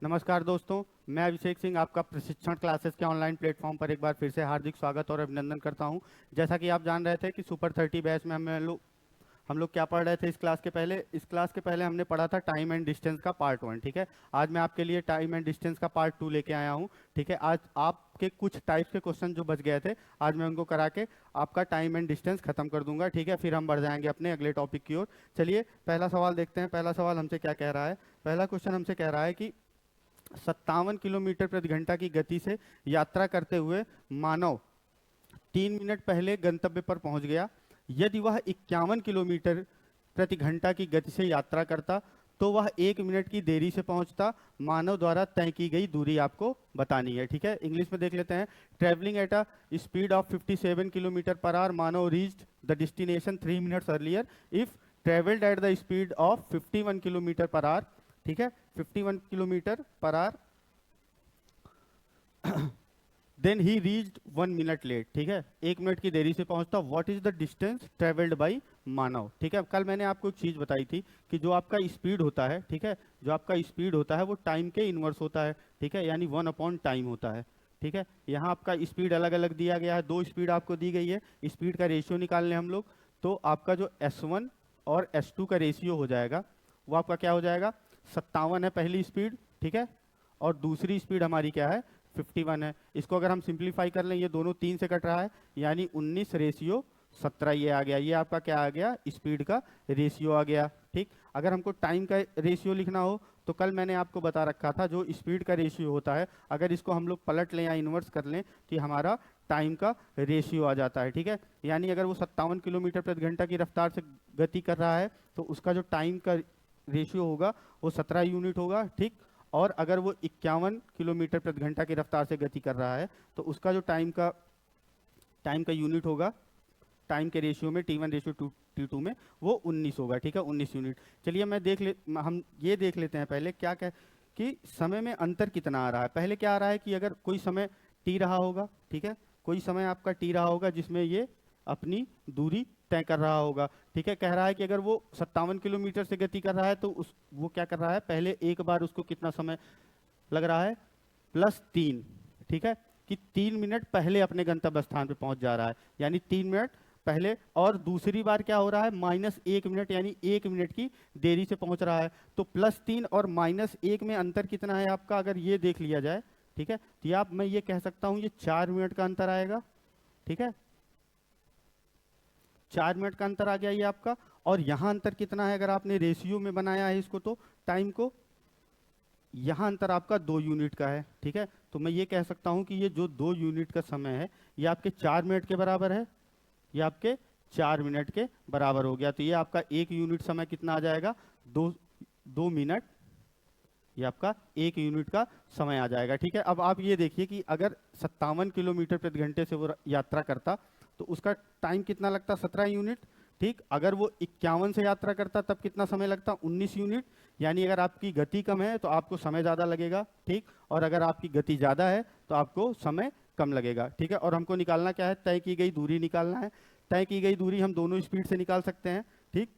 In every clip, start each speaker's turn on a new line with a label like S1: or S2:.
S1: नमस्कार दोस्तों, मैं अभिषेक सिंह आपका प्रशिक्षण क्लासेस के ऑनलाइन प्लेटफॉर्म पर एक बार फिर से हार्दिक स्वागत और अभिनंदन करता हूं। जैसा कि आप जान रहे थे कि सुपर 30 बैच में हम लोग क्या पढ़ रहे थे। इस क्लास के पहले हमने पढ़ा था टाइम एंड डिस्टेंस का पार्ट 1। ठीक है, आज मैं आपके लिए टाइम एंड डिस्टेंस का पार्ट 2 लेके आया हूं। ठीक है, आज आपके कुछ टाइप्स के क्वेश्चन जो बच गए थे, आज मैं उनको करा के आपका टाइम एंड डिस्टेंस खत्म कर दूंगा। ठीक है, फिर हम बढ़ जाएंगे अपने अगले टॉपिक की ओर। चलिए पहला सवाल देखते हैं। पहला सवाल हमसे क्या कह रहा है। पहला क्वेश्चन हमसे कह रहा है कि 57 किलोमीटर प्रति घंटा की गति से यात्रा करते हुए मानव 3 मिनट पहले गंतव्य पर पहुंच गया। यदि वह 51 किलोमीटर प्रति घंटा की गति से यात्रा करता तो वह 1 मिनट की देरी से पहुंचता। मानव द्वारा तय की गई दूरी आपको बतानी है। ठीक है, इंग्लिश में देख लेते हैं। Travelling at a speed of 57 kilometre per hour, Manav reached the destination 3 minutes earlier if travelled at the speed of 51 kilometre per hour. ठीक है, 51 kilometre per hour, then he reached 1 minute late. ठीक है, 1 minute की देरी से पहुंचता। What is the distance travelled by Manav. ठीक है, कल मैंने आपको एक चीज बताई थी कि जो आपका स्पीड होता है, ठीक है, जो आपका स्पीड होता है वो टाइम के इनवर्स होता है। ठीक है, यानी 1/टाइम होता है। ठीक है, यहाँ आपका स्पीड अलग अलग दिया गया है, दो स्पीड आपको दी गई है। स्पीड का रेशियो निकालने हम लोग, तो आपका जो S1 और S2 का रेशियो हो जाएगा वो आपका क्या हो जाएगा, 57 है पहली स्पीड। ठीक है, और दूसरी स्पीड हमारी क्या है, 51 है। इसको अगर हम सिंप्लीफाई कर लें, ये दोनों 3 से कट रहा है, यानी 19:17 ये आ गया। ये आपका क्या आ गया, स्पीड का रेशियो आ गया। ठीक, अगर हमको टाइम का रेशियो लिखना हो तो कल मैंने आपको बता रखा था जो स्पीड का रेशियो होता है, अगर इसको हम लोग पलट लें या इन्वर्स कर लें तो ये हमारा टाइम का रेशियो आ जाता है। ठीक है, यानी अगर वो 57 किलोमीटर प्रति घंटा की रफ्तार से गति कर रहा है तो उसका जो टाइम का रेशियो होगा वो 17 यूनिट होगा। ठीक, और अगर वो 51 किलोमीटर प्रति घंटा की रफ्तार से गति कर रहा है तो उसका जो टाइम का यूनिट होगा, टाइम के रेशियो में T1 रेशियो टू T2 में, वो 19 होगा। ठीक है, 19 यूनिट। चलिए हम ये देख लेते हैं पहले क्या क्या कि समय में अंतर कितना आ रहा है। पहले क्या आ रहा है कि अगर कोई समय T रहा होगा, ठीक है, कोई समय आपका T रहा होगा जिसमें ये अपनी दूरी तय कर रहा होगा। ठीक है, कह रहा है कि अगर वो 57 किलोमीटर से गति कर रहा है तो वो क्या कर रहा है, पहले एक बार उसको कितना समय लग रहा है, +3। ठीक है, कि 3 मिनट पहले अपने गंतव्य स्थान पे पहुंच जा रहा है, यानी 3 मिनट पहले। और दूसरी बार क्या हो रहा है, -1 मिनट, यानी 1 मिनट की देरी से पहुंच रहा है। तो +3 और -1 में अंतर कितना है आपका, अगर ये देख लिया जाए, ठीक है, तो मैं ये कह सकता हूं ये 4 मिनट का अंतर आएगा। ठीक है, 4 मिनट का अंतर आ गया ये आपका। और यहाँ अंतर कितना है, अगर आपने रेशियो में बनाया है इसको तो टाइम को, यहाँ अंतर आपका 2 यूनिट का है। ठीक है, तो मैं ये कह सकता हूँ कि ये जो 2 यूनिट का समय है ये आपके 4 मिनट के बराबर है। ये आपके 4 मिनट के बराबर हो गया। तो ये आपका 1 यूनिट समय कितना आ जाएगा, 2 मिनट। ये आपका 1 यूनिट का समय आ जाएगा। ठीक है, अब आप ये देखिए कि अगर 57 किलोमीटर प्रति घंटे से वो यात्रा करता तो उसका टाइम कितना लगता, 17 यूनिट। ठीक, अगर वो 51 से यात्रा करता तब कितना समय लगता, 19 यूनिट। यानी अगर आपकी गति कम है तो आपको समय ज़्यादा लगेगा। ठीक, और अगर आपकी गति ज़्यादा है तो आपको समय कम लगेगा। ठीक है, और हमको निकालना क्या है, तय की गई दूरी निकालना है। तय की गई दूरी हम दोनों स्पीड से निकाल सकते हैं। ठीक,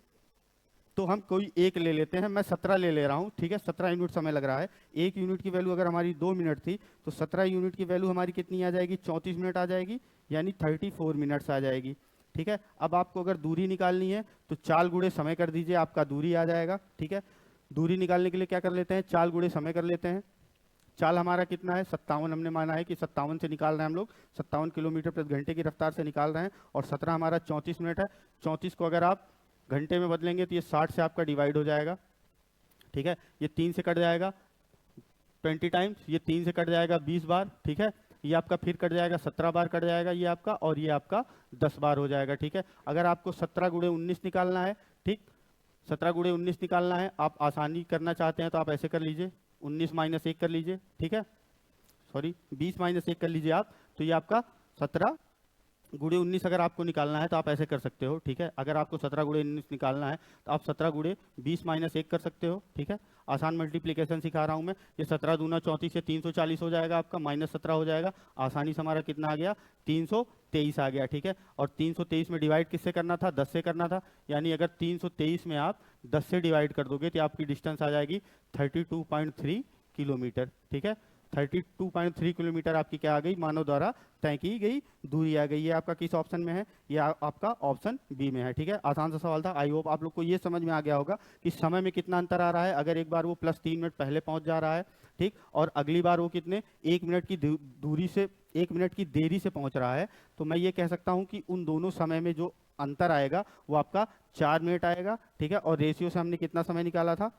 S1: तो हम कोई एक ले लेते हैं, मैं 17 ले ले रहा हूँ। ठीक है, 17 यूनिट समय लग रहा है। 1 यूनिट की वैल्यू अगर हमारी 2 मिनट थी तो 17 यूनिट की वैल्यू हमारी कितनी आ जाएगी, 34 मिनट आ जाएगी, यानी 34 मिनट्स आ जाएगी। ठीक है, अब आपको अगर दूरी निकालनी है तो 4 गुणे समय कर दीजिए, आपका दूरी आ जाएगा। ठीक है, दूरी निकालने के लिए क्या कर लेते हैं, 4 गुणे समय कर लेते हैं। चाल हमारा कितना है, 57 हमने माना है कि 57 से निकाल रहे हैं हम लोग, 57 किलोमीटर प्रति घंटे की रफ्तार से निकाल रहे हैं। और 17 हमारा 34 मिनट है। 34 को अगर आप घंटे में बदलेंगे तो ये 60 से आपका डिवाइड हो जाएगा। ठीक है, ये 3 से कट जाएगा 20 टाइम्स, ये 3 से कट जाएगा 20 बार। ठीक है, ये आपका फिर कट जाएगा 17 बार कट जाएगा ये आपका, और ये आपका 10 बार हो जाएगा। ठीक है, अगर आपको 17 गुणे 19 निकालना है, ठीक, 17 गुणे 19 निकालना है, आप आसानी करना चाहते हैं तो आप ऐसे कर लीजिए, 19 - 1 कर लीजिए। ठीक है, सॉरी 20 - 1 कर लीजिए आप, तो ये आपका 17 गुणे 19 अगर आपको निकालना है तो आप ऐसे कर सकते हो। ठीक है, अगर आपको 17 गुणे 19 निकालना है तो आप 17 गुणे 20 - 1 कर सकते हो। ठीक है, आसान मल्टीप्लिकेशन सिखा रहा हूँ मैं। ये 17 दूना 34 से 340 हो जाएगा आपका, -17 हो जाएगा। आसानी से हमारा कितना आ गया, 323 आ गया। ठीक है, और 323 में डिवाइड किससे करना था, 10 से करना था। यानी अगर 323 में आप 10 से डिवाइड कर दोगे तो आपकी डिस्टेंस आ जाएगी 32.3 किलोमीटर, ठीक है। 32.3 किलोमीटर आपकी क्या आ गई, मानव द्वारा तय की गई दूरी आ गई। ये आपका किस ऑप्शन में है, ये आपका ऑप्शन बी में है, ठीक है। आसान सा सवाल था। आई होप आप लोग को ये समझ में आ गया होगा कि समय में कितना अंतर आ रहा है। अगर एक बार वो +3 मिनट पहले पहुंच जा रहा है, ठीक, और अगली बार वो कितने 1 मिनट की दूरी से 1 मिनट की देरी से पहुंच रहा है, तो मैं ये कह सकता हूं कि उन दोनों समय में जो अंतर आएगा वो आपका 4 मिनट आएगा, ठीक है। और रेशियो से हमने कितना समय निकाला था,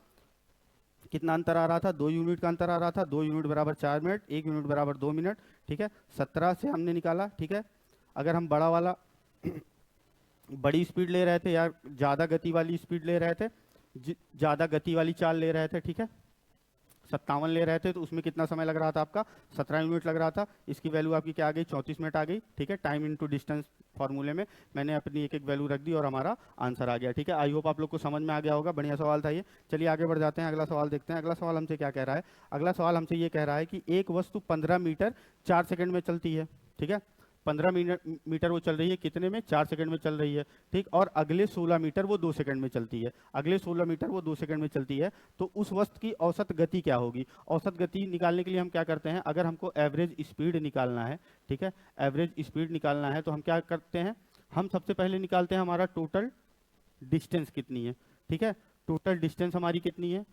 S1: कितना अंतर आ रहा था, 2 यूनिट का अंतर आ रहा था। 2 यूनिट बराबर 4 मिनट, 1 यूनिट बराबर 2 मिनट, ठीक है। 17 से हमने निकाला, ठीक है। अगर हम बड़ा वाला बड़ी स्पीड ले रहे थे या ज़्यादा गति वाली स्पीड ले रहे थे, ज़्यादा गति वाली चाल ले रहे थे, ठीक है, 57 ले रहे थे, तो उसमें कितना समय लग रहा था आपका, 17 यूनिट लग रहा था। इसकी वैल्यू आपकी क्या आ गई, 34 मिनट आ गई, ठीक है। टाइम इनटू डिस्टेंस फॉर्मूले में मैंने अपनी एक एक वैल्यू रख दी और हमारा आंसर आ गया, ठीक है। आई होप आप लोग को समझ में आ गया होगा। बढ़िया सवाल था ये। चलिए आगे बढ़ जाते हैं, अगला सवाल देखते हैं। अगला सवाल हमसे क्या कह रहा है, अगला सवाल हमसे ये कह रहा है कि एक वस्तु 15 मीटर 4 सेकंड में चलती है, ठीक है। 15 मीटर वो चल रही है, कितने में, 4 सेकंड में चल रही है, ठीक। और अगले 16 मीटर वो 2 सेकंड में चलती है, अगले 16 मीटर वो 2 सेकंड में चलती है। तो उस वस्तु की औसत गति क्या होगी। औसत गति निकालने के लिए हम क्या करते हैं, अगर हमको एवरेज स्पीड निकालना है, ठीक है, एवरेज स्पीड निकालना है, तो हम क्या करते हैं, हम सबसे पहले निकालते हैं हमारा टोटल डिस्टेंस कितनी है, ठीक है। टोटल डिस्टेंस हमारी कितनी है,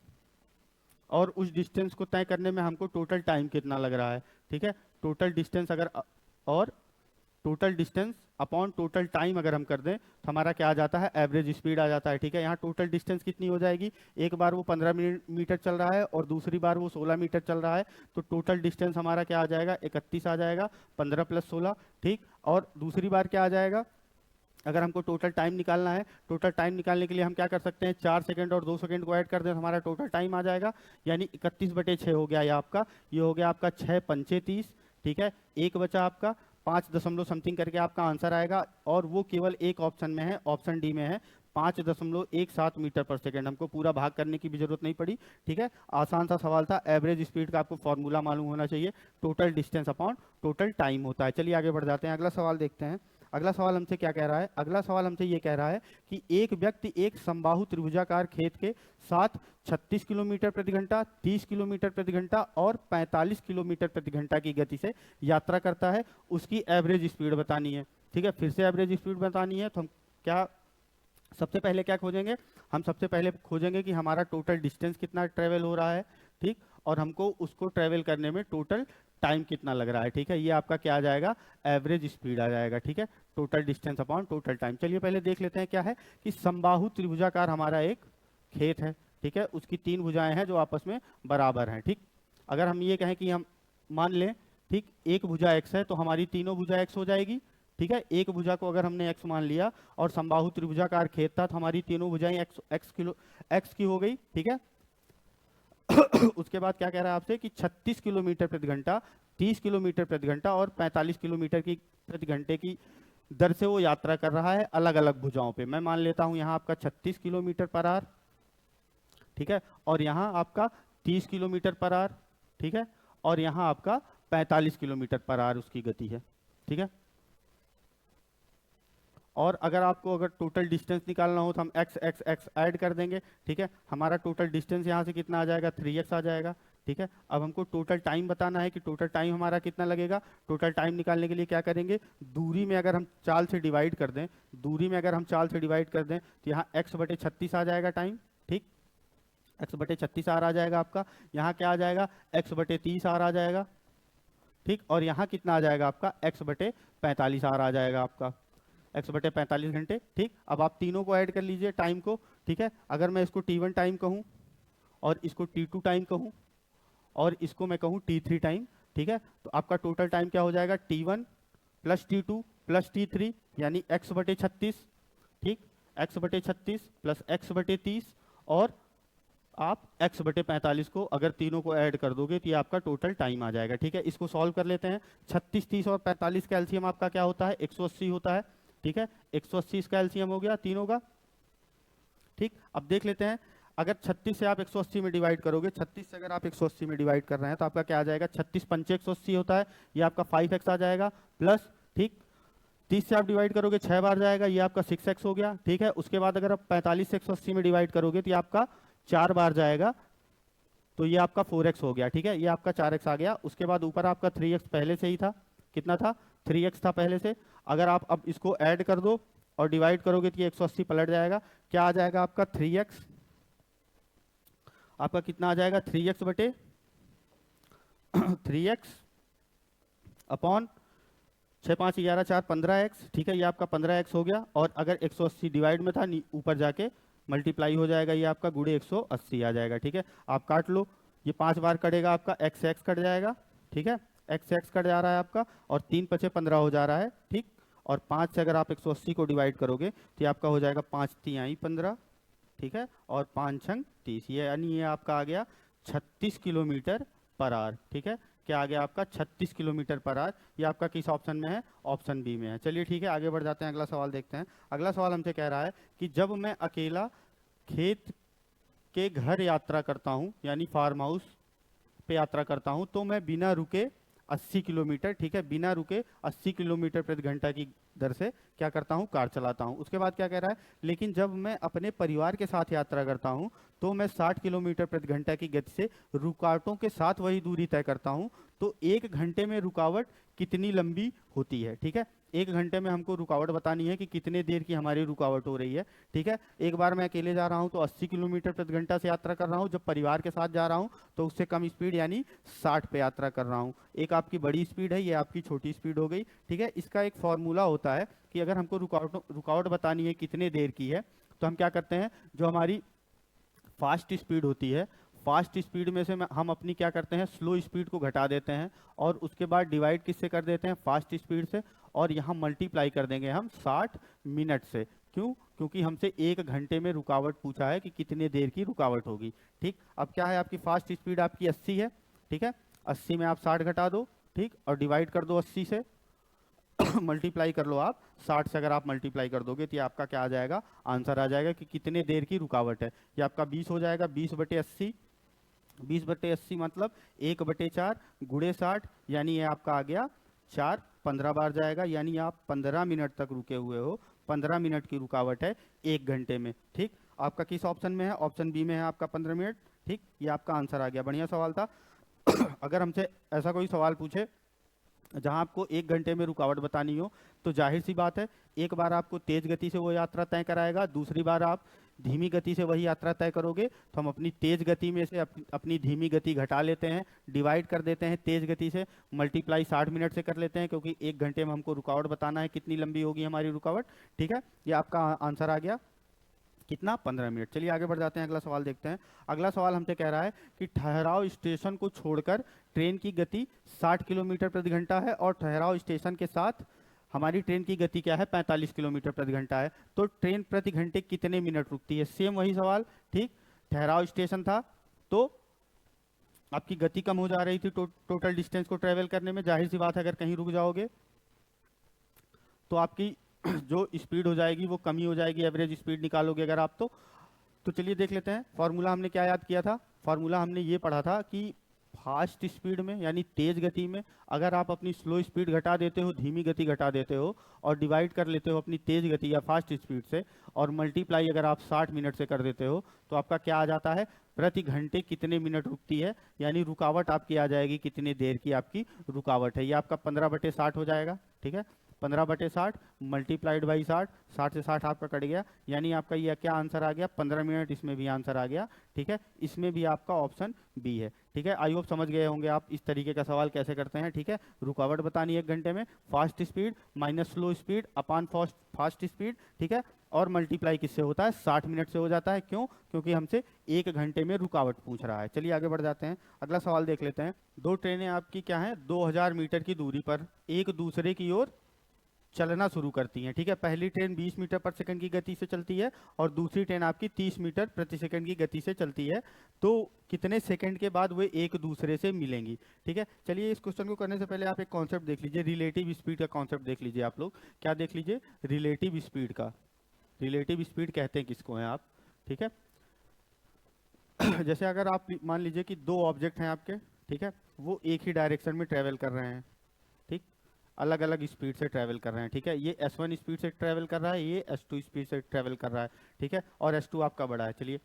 S1: और उस डिस्टेंस को तय करने में हमको टोटल टाइम कितना लग रहा है, ठीक है। टोटल डिस्टेंस अगर और total distance upon total time अगर हम कर दें तो हमारा क्या आ जाता है, एवरेज स्पीड आ जाता है, ठीक है। यहाँ टोटल डिस्टेंस कितनी हो जाएगी, एक बार वो 15 मीटर चल रहा है और दूसरी बार वो 16 मीटर चल रहा है, तो टोटल डिस्टेंस हमारा क्या आ जाएगा, 31 आ जाएगा, 15 + 16, ठीक। और दूसरी बार क्या आ जाएगा, अगर हमको टोटल टाइम निकालना है, टोटल टाइम निकालने के लिए हम क्या कर सकते हैं, 4 सेकंड और 2 सेकंड को ऐड कर दें तो हमारा टोटल टाइम आ जाएगा, यानी 31/6 हो गया ये आपका, ये हो गया आपका 6 × 5 = 30, ठीक है। एक बचा आपका 5 दशमलव समथिंग करके आपका आंसर आएगा, और वो केवल एक ऑप्शन में है, ऑप्शन डी में है, 5.17 मीटर पर सेकंड। हमको पूरा भाग करने की भी जरूरत नहीं पड़ी, ठीक है। आसान सा सवाल था। एवरेज स्पीड का आपको फॉर्मूला मालूम होना चाहिए, total distance upon total time होता है। चलिए आगे बढ़ जाते हैं, अगला सवाल देखते हैं। अगला सवाल हमसे क्या कह रहा है, अगला सवाल हमसे ये कह रहा है कि एक व्यक्ति एक समबाहु त्रिभुजाकार खेत के साथ 36 किलोमीटर प्रति घंटा, 30 किलोमीटर प्रति घंटा और 45 किलोमीटर प्रति घंटा की गति से यात्रा करता है। उसकी एवरेज स्पीड बतानी है, ठीक है। फिर से एवरेज स्पीड बतानी है, तो हम क्या सबसे पहले क्या खोजेंगे, हम सबसे पहले खोजेंगे कि हमारा टोटल डिस्टेंस कितना ट्रेवल हो रहा है, ठीक, और हमको उसको ट्रेवल करने में टोटल टाइम कितना लग रहा है, ठीक है। ये आपका क्या आ जाएगा, एवरेज स्पीड आ जाएगा, ठीक है। Total distance upon total time. चलिए पहले देख लेते हैं क्या है कि समबाहु त्रिभुजाकार हमारा एक खेत है, ठीक है, उसकी 3 भुजाएं हैं जो आपस में बराबर हैं, ठीक। अगर हम ये कहें कि हम मान लें, ठीक, एक भुजा x है तो हमारी तीनों भुजा x हो जाएगी, ठीक है। एक भुजा को अगर हमने x मान लिया और समबाहु त्रिभुजाकार खेत था तो हमारी तीनों भुजाएं x की हो गई, ठीक है। उसके बाद क्या कह रहा है आपसे कि 36 किलोमीटर प्रति घंटा, 30 किलोमीटर प्रति घंटा और 45 किलोमीटर की प्रति घंटे की दर से वो यात्रा कर रहा है अलग अलग भुजाओं पे। मैं मान लेता हूं यहाँ आपका 36 किलोमीटर पर आवर, ठीक है, और यहाँ आपका 30 किलोमीटर पर आवर, ठीक है, और यहाँ आपका 45 किलोमीटर पर आवर उसकी गति है, ठीक है। और अगर आपको अगर टोटल डिस्टेंस निकालना हो तो हम x x x ऐड कर देंगे, ठीक है। हमारा टोटल डिस्टेंस यहाँ से कितना आ जाएगा, 3x आ जाएगा, ठीक है। अब हमको टोटल टाइम बताना है कि टोटल टाइम हमारा कितना लगेगा। टोटल टाइम निकालने के लिए क्या करेंगे, दूरी में अगर हम चाल से डिवाइड कर दें, दूरी में अगर हम चाल से डिवाइड कर दें तो यहाँ x/36 आ जाएगा टाइम, ठीक, x/36 आर आ जाएगा आपका। यहाँ क्या आ जाएगा, x/30 आर आ जाएगा, ठीक, और यहाँ कितना आ जाएगा आपका, x/45 आर आ जाएगा आपका, x/45 घंटे, ठीक। अब आप तीनों को ऐड कर लीजिए टाइम को, ठीक है। अगर मैं इसको t1 टाइम कहूँ और इसको t2 टाइम कहूँ और इसको मैं कहूँ t3 टाइम, ठीक है, तो आपका टोटल टाइम क्या हो जाएगा, t1 + t2 + t3 यानी x/36, ठीक, x/36 + x/30 और आप x/45 को अगर तीनों को ऐड कर दोगे तो ये आपका टोटल टाइम आ जाएगा, ठीक है। इसको सॉल्व कर लेते हैं। 36, 30 और 45 का एलसीएम आपका क्या होता है, 180 होता है, ठीक है। 180 इसका एलसीएम हो गया तीनों का, ठीक। अब देख लेते हैं, अगर 36 से आप 180 में डिवाइड करोगे, 36 से अगर आप 180 में डिवाइड कर रहे हैं तो आपका क्या आ जाएगा, 36 × 5 = 180 होता है, ये आपका 5x आ जाएगा, प्लस, ठीक, 30 से आप डिवाइड करोगे 6 बार जाएगा, ये आपका 6x हो गया, ठीक है। उसके बाद अगर आप 45 से 180 में डिवाइड करोगे तो ये आपका 4 बार जाएगा, तो ये आपका 4x हो गया, ठीक है, ये आपका 4x आ गया। उसके बाद ऊपर आपका 3x पहले से ही था, कितना था, 3x था पहले से। अगर आप अब इसको ऐड कर दो और डिवाइड करोगे तो ये 180 पलट जाएगा। क्या आ जाएगा आपका 3x, आपका कितना आ जाएगा 3x बटे 3x अपॉन 6 5 11 4 15x, ठीक है, ये आपका 15x हो गया। और अगर 180 डिवाइड में था, ऊपर जाके मल्टीप्लाई हो जाएगा, ये आपका गुणे 180 आ जाएगा, ठीक है। आप काट लो, ये 5 बार कटेगा आपका, x x कट जाएगा, ठीक है, x x कट जा रहा है आपका, और 3 पचे 15 हो जा रहा है, ठीक। और 5 से अगर आप 180 को डिवाइड करोगे तो ये आपका हो जाएगा 5 तिहाई 15, ठीक है, और 5 छंग 30, ये यानी ये आपका आ गया 36 किलोमीटर पर आवर, ठीक है। क्या आ गया आपका 36 किलोमीटर पर आवर। ये आपका किस ऑप्शन में है, ऑप्शन बी में है। चलिए ठीक है, आगे बढ़ जाते हैं, अगला सवाल देखते हैं। अगला सवाल हमसे कह रहा है कि जब मैं अकेला खेत के घर यात्रा करता हूँ, यानी फार्म हाउस पे यात्रा करता हूँ, तो मैं बिना रुके 80 किलोमीटर, ठीक है, बिना रुके 80 किलोमीटर प्रति घंटा की दर से क्या करता हूँ, कार चलाता हूँ। उसके बाद क्या कह रहा है, लेकिन जब मैं अपने परिवार के साथ यात्रा करता हूँ तो मैं 60 किलोमीटर प्रति घंटा की गति से रुकावटों के साथ वही दूरी तय करता हूँ। तो 1 घंटे में रुकावट कितनी लंबी होती है, ठीक है। 1 घंटे में हमको रुकावट बतानी है कि कितने देर की हमारी रुकावट हो रही है, ठीक है। एक बार मैं अकेले जा रहा हूँ तो 80 किलोमीटर प्रति घंटा से यात्रा कर रहा हूँ, जब परिवार के साथ जा रहा हूँ तो उससे कम स्पीड यानी 60 पे यात्रा कर रहा हूँ। एक आपकी बड़ी स्पीड है, ये आपकी छोटी स्पीड हो गई, ठीक है। इसका एक फॉर्मूला होता है कि अगर हमको रुकावट बतानी है कितने देर की है, तो हम क्या करते हैं, जो हमारी फास्ट स्पीड होती है, फास्ट स्पीड में से हम अपनी क्या करते हैं, स्लो स्पीड को घटा देते हैं, और उसके बाद डिवाइड किससे कर देते हैं, फास्ट स्पीड से, और यहाँ मल्टीप्लाई कर देंगे हम 60 मिनट से। क्यों, क्योंकि हमसे 1 घंटे में रुकावट पूछा है कि कितने देर की रुकावट होगी, ठीक। अब क्या है, आपकी फास्ट स्पीड आपकी 80 है, ठीक है, 80 में आप 60 घटा दो, ठीक, और डिवाइड कर दो 80 से मल्टीप्लाई कर लो आप 60 से, अगर आप मल्टीप्लाई कर दोगे तो ये आपका क्या आ जाएगा, आंसर आ जाएगा कि कितने देर की रुकावट है। ये आपका 20 हो जाएगा, 20 बटे 80, 20 बटे 80 मतलब 1 बटे 4 गुणे 60, यानी ये आपका आ गया 4 15 बार जाएगा, यानी आप 15 मिनट तक रुके हुए हो। 15 मिनट की रुकावट है 1 घंटे में, ठीक। आपका किस ऑप्शन में है, ऑप्शन बी में है आपका 15 मिनट, ठीक। ये आपका आंसर आ गया, बढ़िया सवाल था। अगर हमसे ऐसा कोई सवाल पूछे जहां आपको 1 घंटे में रुकावट बतानी हो, तो जाहिर सी बात है, एक बार आपको तेज गति से वो यात्रा तय कराएगा, दूसरी बार आप धीमी गति से वही यात्रा तय करोगे। तो हम अपनी तेज गति में से अपनी धीमी गति घटा लेते हैं, डिवाइड कर देते हैं तेज गति से, मल्टीप्लाई 60 मिनट से कर लेते हैं, क्योंकि 1 घंटे में हमको रुकावट बताना है कितनी लंबी होगी हमारी रुकावट, ठीक है। ये आपका आंसर आ गया कितना, 15 मिनट। चलिए आगे बढ़ जाते हैं, अगला सवाल देखते हैं। अगला सवाल हमसे कह रहा है कि ठहराव स्टेशन को छोड़कर ट्रेन की गति 60 किलोमीटर प्रति घंटा है, और ठहराव स्टेशन के साथ हमारी ट्रेन की गति क्या है, 45 किलोमीटर प्रति घंटा है। तो ट्रेन प्रति घंटे कितने मिनट रुकती है, सेम वही सवाल, ठीक। ठहराव स्टेशन था तो आपकी गति कम हो जा रही थी टोटल डिस्टेंस को ट्रेवल करने में, जाहिर सी बात है अगर कहीं रुक जाओगे तो आपकी जो स्पीड हो जाएगी वो कमी हो जाएगी, एवरेज स्पीड निकालोगे अगर आप तो चलिए देख लेते हैं। फॉर्मूला हमने क्या याद किया था, फॉर्मूला हमने ये पढ़ा था कि फास्ट स्पीड में यानी तेज गति में अगर आप अपनी स्लो स्पीड घटा देते हो, धीमी गति घटा देते हो, और डिवाइड कर लेते हो अपनी तेज गति या फास्ट स्पीड से, और मल्टीप्लाई अगर आप 60 मिनट से कर देते हो, तो आपका क्या आ जाता है, प्रति घंटे कितने मिनट रुकती है, यानी रुकावट आपकी आ जाएगी कितने देर की आपकी रुकावट है। ये आपका 15/60 हो जाएगा, ठीक है, 15/60 मल्टीप्लाइड बाई 60, 60 से 60 आपका कट गया, यानी आपका ये क्या आंसर आ गया, 15 मिनट। इसमें भी आंसर आ गया, ठीक है, इसमें भी आपका ऑप्शन बी है, ठीक है। आई होप समझ गए होंगे आप इस तरीके का सवाल कैसे करते हैं, ठीक है। रुकावट बतानी है 1 घंटे में, fast speed minus slow speed upon fast speed, ठीक है, और मल्टीप्लाई किससे होता है, 60 मिनट से हो जाता है। क्यों, क्योंकि हमसे 1 घंटे में रुकावट पूछ रहा है। चलिए आगे बढ़ जाते हैं, अगला सवाल देख लेते हैं। दो ट्रेनें आपकी क्या है, 2000 मीटर की दूरी पर एक दूसरे की ओर चलना शुरू करती हैं, ठीक है। पहली ट्रेन 20 मीटर पर सेकंड की गति से चलती है, और दूसरी ट्रेन आपकी 30 मीटर प्रति सेकंड की गति से चलती है। तो कितने सेकंड के बाद वे एक दूसरे से मिलेंगी, ठीक है। चलिए इस क्वेश्चन को करने से पहले आप एक कॉन्सेप्ट देख लीजिए, रिलेटिव स्पीड का कॉन्सेप्ट देख लीजिए आप लोग। क्या देख लीजिए, रिलेटिव स्पीड का, रिलेटिव स्पीड कहते हैं किसको हैं आप, ठीक है। जैसे अगर आप मान लीजिए कि दो ऑब्जेक्ट हैं आपके, ठीक है, वो एक ही डायरेक्शन में ट्रेवल कर रहे हैं, ठीक, अलग अलग स्पीड से ट्रैवल कर रहे हैं, ठीक है। ये S1 स्पीड से ट्रैवल कर रहा है, ये S2 स्पीड से ट्रैवल कर रहा है, ठीक है, और S2 आपका बड़ा है। चलिए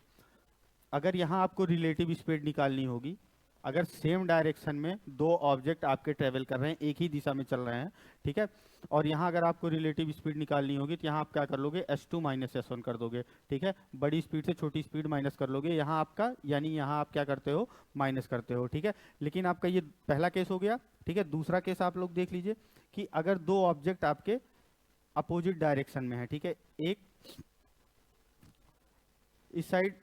S1: अगर यहाँ आपको रिलेटिव स्पीड निकालनी होगी, अगर सेम डायरेक्शन में दो ऑब्जेक्ट आपके ट्रेवल कर रहे हैं, एक ही दिशा में चल रहे हैं, ठीक है, और यहाँ अगर आपको रिलेटिव स्पीड निकालनी होगी तो यहाँ आप क्या कर लोगे, s2 माइनस s1 कर दोगे, ठीक है, बड़ी स्पीड से छोटी स्पीड माइनस कर लोगे यहाँ आपका, यानी यहाँ आप क्या करते हो, माइनस करते हो, ठीक है। लेकिन आपका ये पहला केस हो गया, ठीक है। दूसरा केस आप लोग देख लीजिए कि अगर दो ऑब्जेक्ट आपके अपोजिट डायरेक्शन में है, ठीक है, एक इस साइड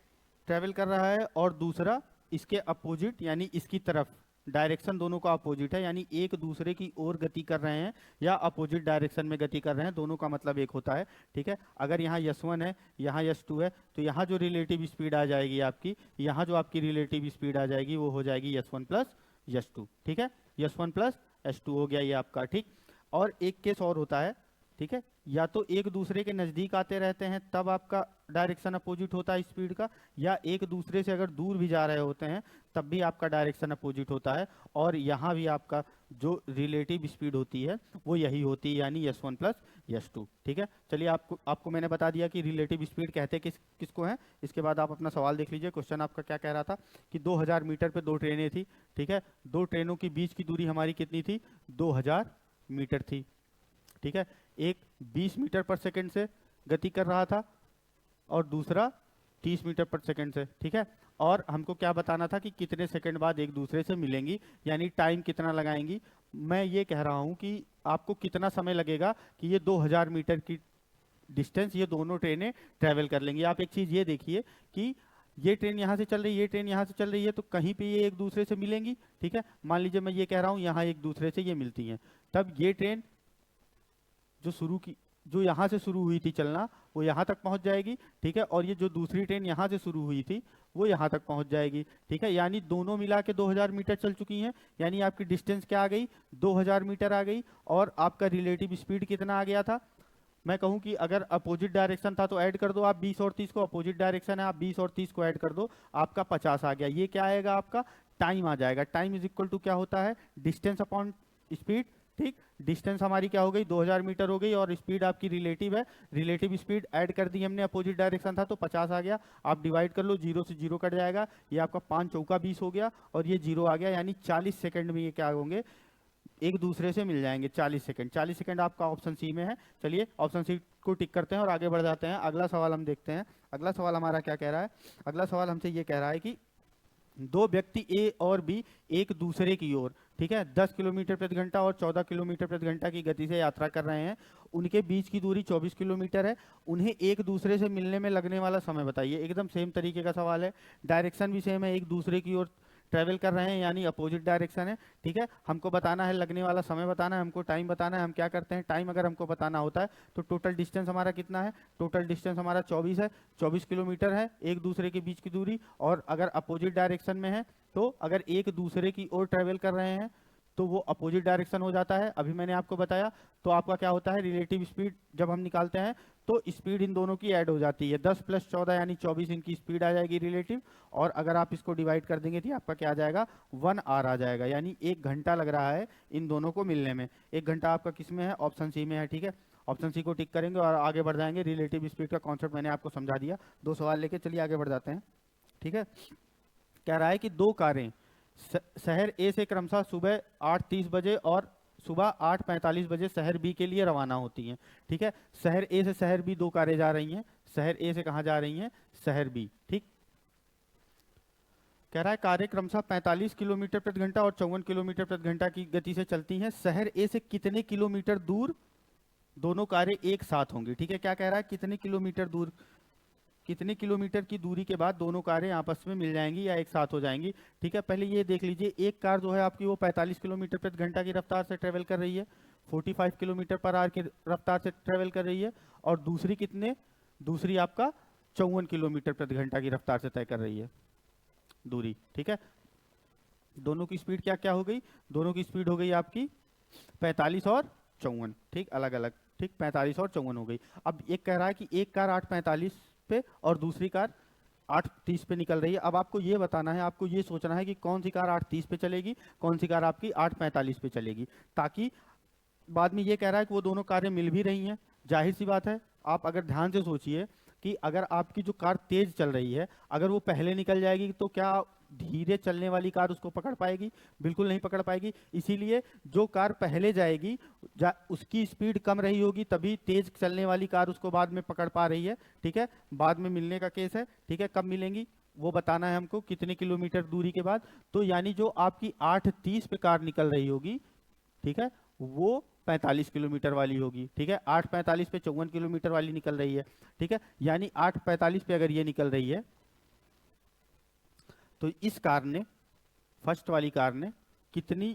S1: ट्रेवल कर रहा है और दूसरा इसके अपोजिट यानी इसकी तरफ, डायरेक्शन दोनों का अपोजिट है, यानी एक दूसरे की ओर गति कर रहे हैं या अपोजिट डायरेक्शन में गति कर रहे हैं, दोनों का मतलब एक होता है, ठीक है। अगर यहाँ s1 है, यहाँ s2 है, तो यहाँ जो रिलेटिव स्पीड आ जाएगी आपकी, यहाँ जो आपकी रिलेटिव स्पीड आ जाएगी वो हो जाएगी s1 प्लस s2, ठीक है, s1 प्लस s2 हो गया ये आपका, ठीक। और एक केस और होता है, ठीक है, या तो एक दूसरे के नजदीक आते रहते हैं तब आपका डायरेक्शन अपोजिट होता है स्पीड का, या एक दूसरे से अगर दूर भी जा रहे होते हैं तब भी आपका डायरेक्शन अपोजिट होता है, और यहाँ भी आपका जो रिलेटिव स्पीड होती है वो यही होती है, यानी s1 प्लस s2, ठीक है। चलिए आपको मैंने बता दिया कि रिलेटिव स्पीड कहते किसको हैं। इसके बाद आप अपना सवाल देख लीजिए। क्वेश्चन आपका क्या कह रहा था कि 2000 मीटर पे दो ट्रेनें थी, ठीक है, दो ट्रेनों के बीच की दूरी हमारी कितनी थी, 2000 मीटर थी, ठीक है। एक 20 मीटर पर सेकंड से गति कर रहा था और दूसरा 30 मीटर पर सेकंड से, ठीक है। और हमको क्या बताना था कि कितने सेकंड बाद एक दूसरे से मिलेंगी, यानी टाइम कितना लगाएंगी। मैं ये कह रहा हूं कि आपको कितना समय लगेगा कि ये 2000 मीटर की डिस्टेंस ये दोनों ट्रेनें ट्रेवल कर लेंगी। आप एक चीज ये देखिए कि ये ट्रेन यहाँ से चल रही है, ये ट्रेन यहाँ से चल रही है, तो कहीं पे ये एक दूसरे से मिलेंगी, ठीक है। मान लीजिए मैं ये कह रहा हूँ यहाँ एक दूसरे से ये मिलती हैं, तब ये ट्रेन जो यहाँ से शुरू हुई थी चलना वो यहाँ तक पहुँच जाएगी, ठीक है, और ये जो दूसरी ट्रेन यहाँ से शुरू हुई थी वो यहाँ तक पहुँच जाएगी, ठीक है। यानी दोनों मिला के 2000 मीटर चल चुकी हैं, यानी आपकी डिस्टेंस क्या आ गई, 2000 मीटर आ गई। और आपका रिलेटिव स्पीड कितना आ गया था, मैं कहूँ कि अगर अपोजिट डायरेक्शन था तो ऐड कर दो आप 20 और 30 को, अपोजिट डायरेक्शन है आप 20 और 30 को ऐड कर दो, आपका 50 आ गया। ये क्या आएगा, आपका टाइम आ जाएगा। टाइम इज इक्वल टू क्या होता है, डिस्टेंस अपॉन स्पीड, ठीक। डिस्टेंस हमारी क्या हो गई, 2000 मीटर हो गई, और स्पीड आपकी रिलेटिव है, रिलेटिव स्पीड ऐड कर दी हमने, अपोजिट डायरेक्शन था तो 50 आ गया। आप डिवाइड कर लो, 0 से 0 कट जाएगा, ये आपका 5 चौका 20 हो गया, और ये 0 आ गया, यानी 40 सेकंड में ये क्या होंगे, एक दूसरे से मिल जाएंगे। 40 सेकंड, 40 सेकंड आपका ऑप्शन सी में है। चलिए ऑप्शन सी को टिक करते हैं और आगे बढ़ जाते हैं। अगला सवाल हम देखते हैं। अगला सवाल हमारा क्या कह रहा है, अगला सवाल हमसे ये कह रहा है कि दो व्यक्ति ए और बी एक दूसरे की ओर, ठीक है, 10 किलोमीटर प्रति घंटा और 14 किलोमीटर प्रति घंटा की गति से यात्रा कर रहे हैं। उनके बीच की दूरी 24 किलोमीटर है। उन्हें एक दूसरे से मिलने में लगने वाला समय बताइए। एकदम सेम तरीके का सवाल है, डायरेक्शन भी सेम है, एक दूसरे की ओर ट्रेवल कर रहे हैं यानी अपोजिट डायरेक्शन है, ठीक है। हमको बताना है लगने वाला समय बताना है, हमको टाइम बताना है। हम क्या करते हैं, टाइम अगर हमको बताना होता है तो टोटल डिस्टेंस हमारा कितना है, टोटल डिस्टेंस हमारा 24 है, 24 किलोमीटर है एक दूसरे के बीच की दूरी। और अगर अपोजिट डायरेक्शन में है तो अगर एक दूसरे की ओर ट्रेवल कर रहे हैं तो वो अपोजिट डायरेक्शन हो जाता है। अभी मैंने आपको बताया। तो आपका क्या होता है, रिलेटिव स्पीड जब हम निकालते हैं तो स्पीड इन दोनों की ऐड हो जाती है। 10 + 14 यानी 24 इनकी स्पीड आ जाएगी रिलेटिव। और अगर आप इसको डिवाइड कर देंगे तो आपका क्या आ जाएगा, 1 आवर आ जाएगा, यानी 1 घंटा लग रहा है इन दोनों को मिलने में। 1 घंटा आपका किस में है, ऑप्शन सी में है, ठीक है। ऑप्शन सी को टिक करेंगे और आगे बढ़ जाएंगे। रिलेटिव स्पीड का कॉन्सेप्ट मैंने आपको समझा दिया। 2 सवाल लेके चलिए आगे बढ़ जाते हैं, ठीक है। कह रहा है कि दो कारें शहर ए से क्रमशः सुबह 8:30 बजे और सुबह 8:45 बजे शहर बी के लिए रवाना होती हैं, ठीक है। शहर ए से शहर बी दो कारें जा रही हैं। शहर ए से कहाँ जा रही हैं, शहर बी, ठीक। कह रहा है कारें क्रमशः 45 किलोमीटर प्रति घंटा और 54 किलोमीटर प्रति घंटा की गति से चलती हैं। शहर ए से कितने किलोमीटर दूर दोनों कारें एक साथ होंगी, ठीक है। क्या कह रहा है, कितने किलोमीटर दूर, कितने किलोमीटर की दूरी के बाद दोनों कारें आपस में मिल जाएंगी या एक साथ हो जाएंगी, ठीक है। पहले ये देख लीजिए, एक कार जो है आपकी वो 45 किलोमीटर प्रति घंटा की रफ्तार से ट्रेवल कर रही है, 45 किलोमीटर पर आवर की रफ्तार से ट्रेवल कर रही है। और दूसरी कितने, दूसरी आपका 54 किलोमीटर प्रति घंटा की रफ्तार से तय कर रही है दूरी, ठीक है। दोनों की स्पीड क्या क्या हो गई, दोनों की स्पीड हो गई आपकी 45 और 54, ठीक, अलग अलग, ठीक, 45 और 54 हो गई। अब एक कह रहा है कि एक कार 8:45 पे और दूसरी कार 8:30 पे निकल रही है। अब आपको ये बताना है, आपको ये सोचना है कि कौन सी कार 8:30 पे चलेगी, कौन सी कार आपकी 8:45 पे चलेगी, ताकि बाद में ये कह रहा है कि वो दोनों कारें मिल भी रही हैं। जाहिर सी बात है, आप अगर ध्यान से सोचिए कि अगर आपकी जो कार तेज चल रही है, अगर वो पहले निकल जाएगी तो क्या धीरे चलने वाली कार उसको पकड़ पाएगी? बिल्कुल नहीं पकड़ पाएगी। इसीलिए जो कार पहले जाएगी उसकी स्पीड कम रही होगी, तभी तेज चलने वाली कार उसको बाद में पकड़ पा रही है। ठीक है, बाद में मिलने का केस है। ठीक है, कब मिलेंगी वो बताना है हमको, कितने किलोमीटर दूरी के बाद। तो यानी जो आपकी 8:30 पे कार निकल रही होगी, ठीक है, वो 45 किलोमीटर वाली होगी। ठीक है, 8:45 पे 54 किलोमीटर वाली निकल रही है। ठीक है, यानी 8:45 पे अगर ये निकल रही है तो इस कार ने, फर्स्ट वाली कार ने कितनी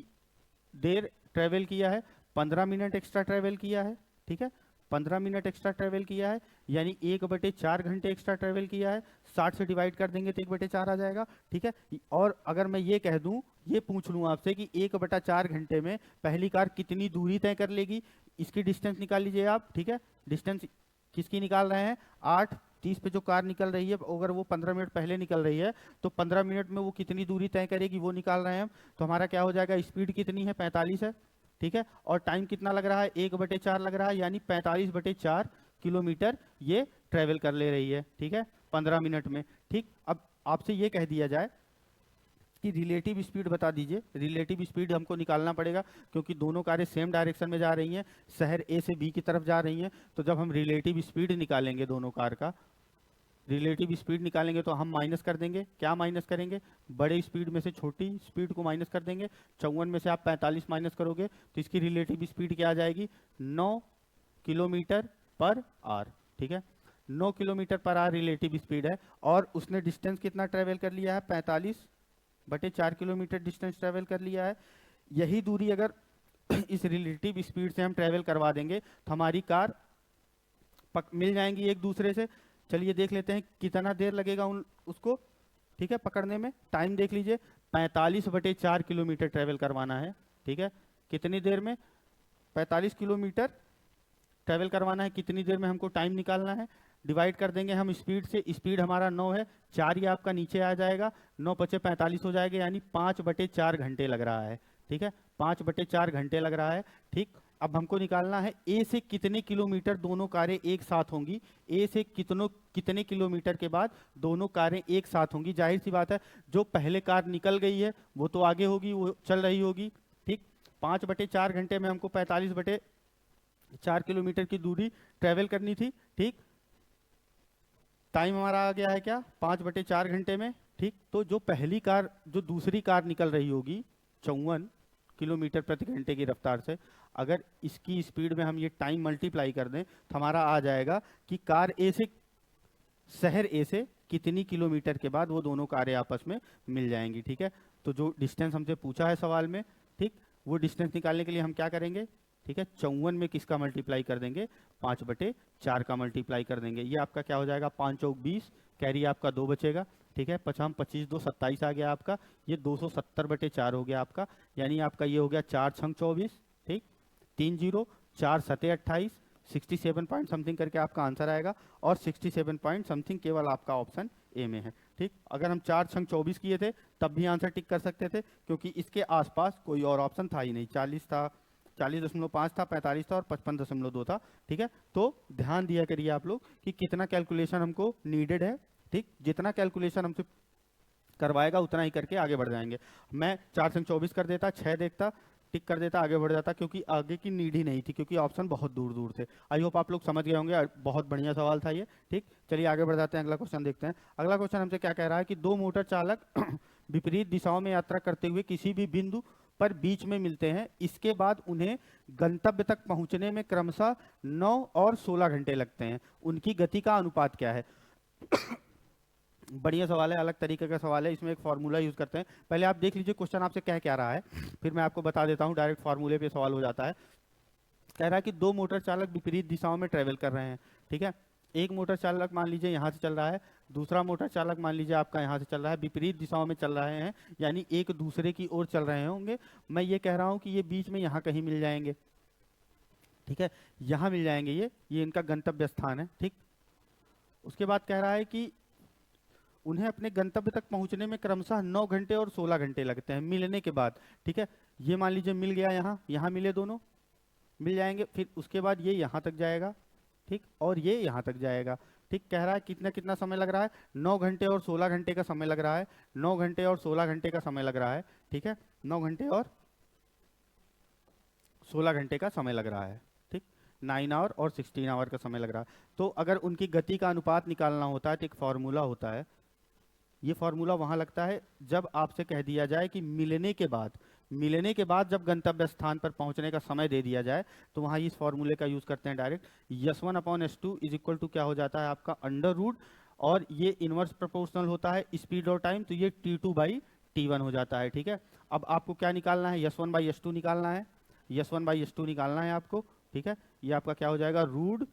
S1: देर ट्रेवल किया है? 15 मिनट एक्स्ट्रा ट्रेवल किया है। ठीक है, 15 मिनट एक्स्ट्रा ट्रेवल किया है, यानी 1/4 घंटे एक्स्ट्रा ट्रेवल किया है। 60 से डिवाइड कर देंगे तो 1/4 आ जाएगा। ठीक है, और अगर मैं ये कह दूं, ये पूछ लूं आपसे कि 1/4 घंटे में पहली कार कितनी दूरी तय कर लेगी, इसकी डिस्टेंस निकाल लीजिए आप। ठीक है, डिस्टेंस किसकी निकाल रहे हैं? 8:30 पे जो कार निकल रही है, अगर वो 15 मिनट पहले निकल रही है तो 15 मिनट में वो कितनी दूरी तय करेगी वो निकाल रहे हैं हम। तो हमारा क्या हो जाएगा? स्पीड कितनी है? 45 है। ठीक है, और टाइम कितना लग रहा है? 1/4 लग रहा है, यानी 45/4 किलोमीटर ये ट्रेवल कर ले रही है। ठीक है, 15 मिनट में। ठीक, अब आपसे ये कह दिया जाए कि रिलेटिव स्पीड बता दीजिए। रिलेटिव स्पीड हमको निकालना पड़ेगा क्योंकि दोनों कारें सेम डायरेक्शन में जा रही हैं, शहर ए से बी की तरफ जा रही हैं। तो जब हम रिलेटिव स्पीड निकालेंगे दोनों कार का, रिलेटिव स्पीड निकालेंगे तो हम माइनस कर देंगे। क्या माइनस करेंगे? बड़े स्पीड में से छोटी स्पीड को माइनस कर देंगे। 54 में से आप 45 माइनस करोगे तो इसकी रिलेटिव स्पीड क्या आ जाएगी? 9 किलोमीटर पर आवर। ठीक है, 9 kilometre per our relative speed है, और उसने डिस्टेंस कितना ट्रेवल कर लिया है? 45/4 किलोमीटर डिस्टेंस ट्रेवल कर लिया है। यही दूरी अगर इस रिलेटिव स्पीड से हम ट्रेवल करवा देंगे तो हमारी कार मिल जाएंगी एक दूसरे से। चलिए देख लेते हैं कितना देर लगेगा उसको, ठीक है, पकड़ने में। टाइम देख लीजिए, 45/4 किलोमीटर ट्रेवल करवाना है। ठीक है, कितनी देर में? 45 किलोमीटर ट्रेवल करवाना है, कितनी देर में हमको टाइम निकालना है? डिवाइड कर देंगे हम स्पीड से। स्पीड हमारा 9 है, 4 ये आपका नीचे आ जाएगा, 9 × 45 हो जाएगा, यानी 5/4 घंटे लग रहा है। ठीक है, 5/4 घंटे लग रहा है। ठीक, अब हमको निकालना है ए से कितने किलोमीटर दोनों कारें एक साथ होंगी। ए से कितने किलोमीटर के बाद दोनों कारें एक साथ होंगी। जाहिर सी बात है, जो पहले कार निकल गई है वो तो आगे होगी, वो चल रही होगी। ठीक, 5/4 घंटे में हमको 45/4 किलोमीटर की दूरी ट्रेवल करनी थी। ठीक, टाइम हमारा आ गया है क्या? 5/4 घंटे में। ठीक, तो जो पहली कार, जो दूसरी कार निकल रही होगी 54 किलोमीटर प्रति घंटे की रफ्तार से, अगर इसकी स्पीड में हम ये टाइम मल्टीप्लाई कर दें तो हमारा आ जाएगा कि कार ए से, शहर ए से कितनी किलोमीटर के बाद वो दोनों कारें आपस में मिल जाएंगी। ठीक है, तो जो डिस्टेंस हमसे पूछा है सवाल में, ठीक, वो डिस्टेंस निकालने के लिए हम क्या करेंगे? ठीक है, 54 में किसका मल्टीप्लाई कर देंगे? 5/4 का मल्टीप्लाई कर देंगे। ये आपका क्या हो जाएगा? 5 चौक 20, कैरी आपका 2 बचेगा। ठीक है, 5 25 2 27 आ गया आपका, ये 270/4 हो गया आपका, यानी आपका ये हो गया 4 छंग 24। ठीक, 3 0 4 7 28, 67 पॉइंट समथिंग करके आपका आंसर आएगा, और 67 पॉइंट समथिंग केवल आपका ऑप्शन ए में है। ठीक, अगर हम 4 छंग 24 किए थे तब भी आंसर टिक कर सकते थे, क्योंकि इसके आसपास कोई और ऑप्शन था ही नहीं। 40 था, 40.5 था, 45 था और 55.2 था। ठीक है, तो ध्यान दिया करिए आप लोग कि कितना कैलकुलेशन हमको नीडेड है। ठीक, जितना कैलकुलेशन हमसे करवाएगा उतना ही करके आगे बढ़ जाएंगे। मैं 4 छंग 24 कर देता, 6 देखता, टिक कर देता, आगे बढ़ जाता, क्योंकि आगे की नीड ही नहीं थी, क्योंकि ऑप्शन बहुत दूर दूर थे। आई होप आप लोग समझ गए होंगे, बहुत बढ़िया सवाल था ये। ठीक, चलिए आगे बढ़ जाते हैं, अगला क्वेश्चन देखते हैं। अगला क्वेश्चन हमसे क्या कह रहा है कि दो मोटर चालक विपरीत दिशाओं में यात्रा करते हुए किसी भी बिंदु पर बीच में मिलते हैं, इसके बाद उन्हें गंतव्य तक पहुंचने में क्रमशः 9 और 16 घंटे लगते हैं, उनकी गति का अनुपात क्या है? बढ़िया सवाल है, अलग तरीके का सवाल है, इसमें एक फार्मूला यूज करते हैं। पहले आप देख लीजिए क्वेश्चन आपसे कह क्या रहा है, फिर मैं आपको बता देता हूँ। डायरेक्ट फार्मूले पे सवाल हो जाता है। कह रहा है कि दो मोटर चालक विपरीत दिशाओं में ट्रेवल कर रहे हैं। ठीक है, एक मोटर चालक मान लीजिए यहाँ से चल रहा है, दूसरा मोटर चालक मान लीजिए आपका यहाँ से चल रहा है, विपरीत दिशाओं में चल रहे हैं, यानी एक दूसरे की ओर चल रहे होंगे। मैं ये कह रहा हूँ कि ये बीच में यहाँ कहीं मिल जाएंगे। ठीक है, यहाँ मिल जाएंगे, ये इनका गंतव्य स्थान है। ठीक, उसके बाद कह रहा है कि उन्हें अपने गंतव्य तक पहुंचने में क्रमशः 9 घंटे और 16 घंटे लगते हैं मिलने के बाद। ठीक है, ये मान लीजिए मिल गया, यहाँ मिले, दोनों मिल जाएंगे, फिर उसके बाद ये यहाँ तक जाएगा। ठीक, और ये यहाँ तक जाएगा। ठीक, कह रहा है कितना कितना समय लग रहा है, 9 घंटे और 16 घंटे का समय लग रहा है, 9 घंटे और 16 घंटे का समय लग रहा है, ठीक है, 9 घंटे और 16 घंटे का समय लग रहा है, ठीक, 9 आवर और 16 आवर का समय लग रहा है। तो अगर उनकी गति का अनुपात निकालना होता है तो एक फॉर्मूला होता है, ये फॉर्मूला वहां लगता है जब आपसे कह दिया जाए कि मिलने के बाद जब गंतव्य स्थान पर पहुंचने का समय दे दिया जाए, तो वहां इस फॉर्मूले का यूज करते हैं direct. S one upon S two is equal to क्या हो जाता है आपका अंडर रूट, और ये इनवर्स प्रोपोर्शनल होता है स्पीड और टाइम, तो ये T2 बाई T1 हो जाता है, ठीक है। अब आपको क्या निकालना है, S one by S two निकालना है, S one by S two निकालना है आपको, ठीक है। ये आपका क्या हो जाएगा, रूट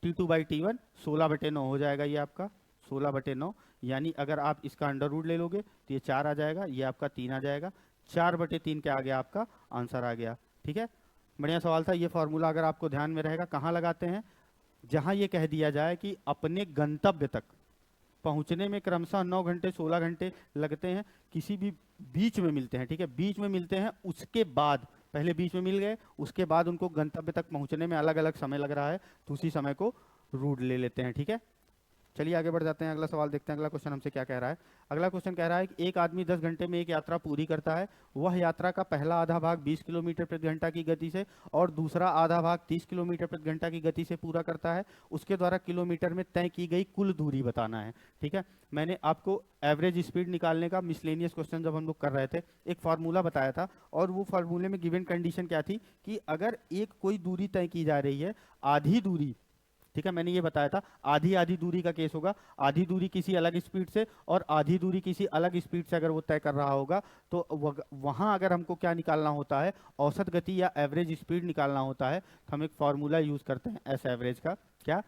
S1: T2 बाई T1, 16/9 हो जाएगा ये आपका, 16/9, यानी अगर आप इसका अंडर रूट ले लोगे तो ये 4 आ जाएगा, ये आपका 3 आ जाएगा, 4/3 के आगे आपका आंसर आ गया, ठीक है। बढ़िया सवाल था। ये फॉर्मूला अगर आपको ध्यान में रहेगा, कहाँ लगाते हैं, जहां ये कह दिया जाए कि अपने गंतव्य तक पहुंचने में क्रमशः 9 घंटे 16 घंटे लगते हैं, किसी भी बीच में मिलते हैं, ठीक है, बीच में मिलते हैं, उसके बाद पहले बीच में मिल गए, उसके बाद उनको गंतव्य तक पहुंचने में अलग अलग समय लग रहा है, तो उसी समय को रूट ले लेते हैं, ठीक है। चलिए आगे बढ़ जाते हैं, अगला सवाल देखते हैं, अगला क्वेश्चन हमसे क्या कह रहा है। अगला क्वेश्चन कह रहा है कि एक आदमी 10 घंटे में एक यात्रा पूरी करता है, वह यात्रा का पहला आधा भाग 20 किलोमीटर प्रति घंटा की गति से और दूसरा आधा भाग 30 किलोमीटर प्रति घंटा की गति से पूरा करता है, उसके द्वारा किलोमीटर में तय की गई कुल दूरी बताना है, ठीक है। मैंने आपको एवरेज स्पीड निकालने का मिसलेनियस क्वेश्चन जब हम लोग कर रहे थे, एक फार्मूला बताया था, और वो फार्मूले में गिवन कंडीशन क्या थी कि अगर एक कोई दूरी तय की जा रही है, आधी दूरी, ठीक है, मैंने ये बताया था आधी आधी दूरी का केस होगा, आधी दूरी किसी अलग स्पीड से और आधी दूरी किसी अलग स्पीड से अगर वो तय कर रहा होगा, तो वहां अगर हमको क्या निकालना होता है, औसत गति या एवरेज स्पीड निकालना होता है, तो हम एक फॉर्मूला यूज करते हैं एस एवरेज का, क्या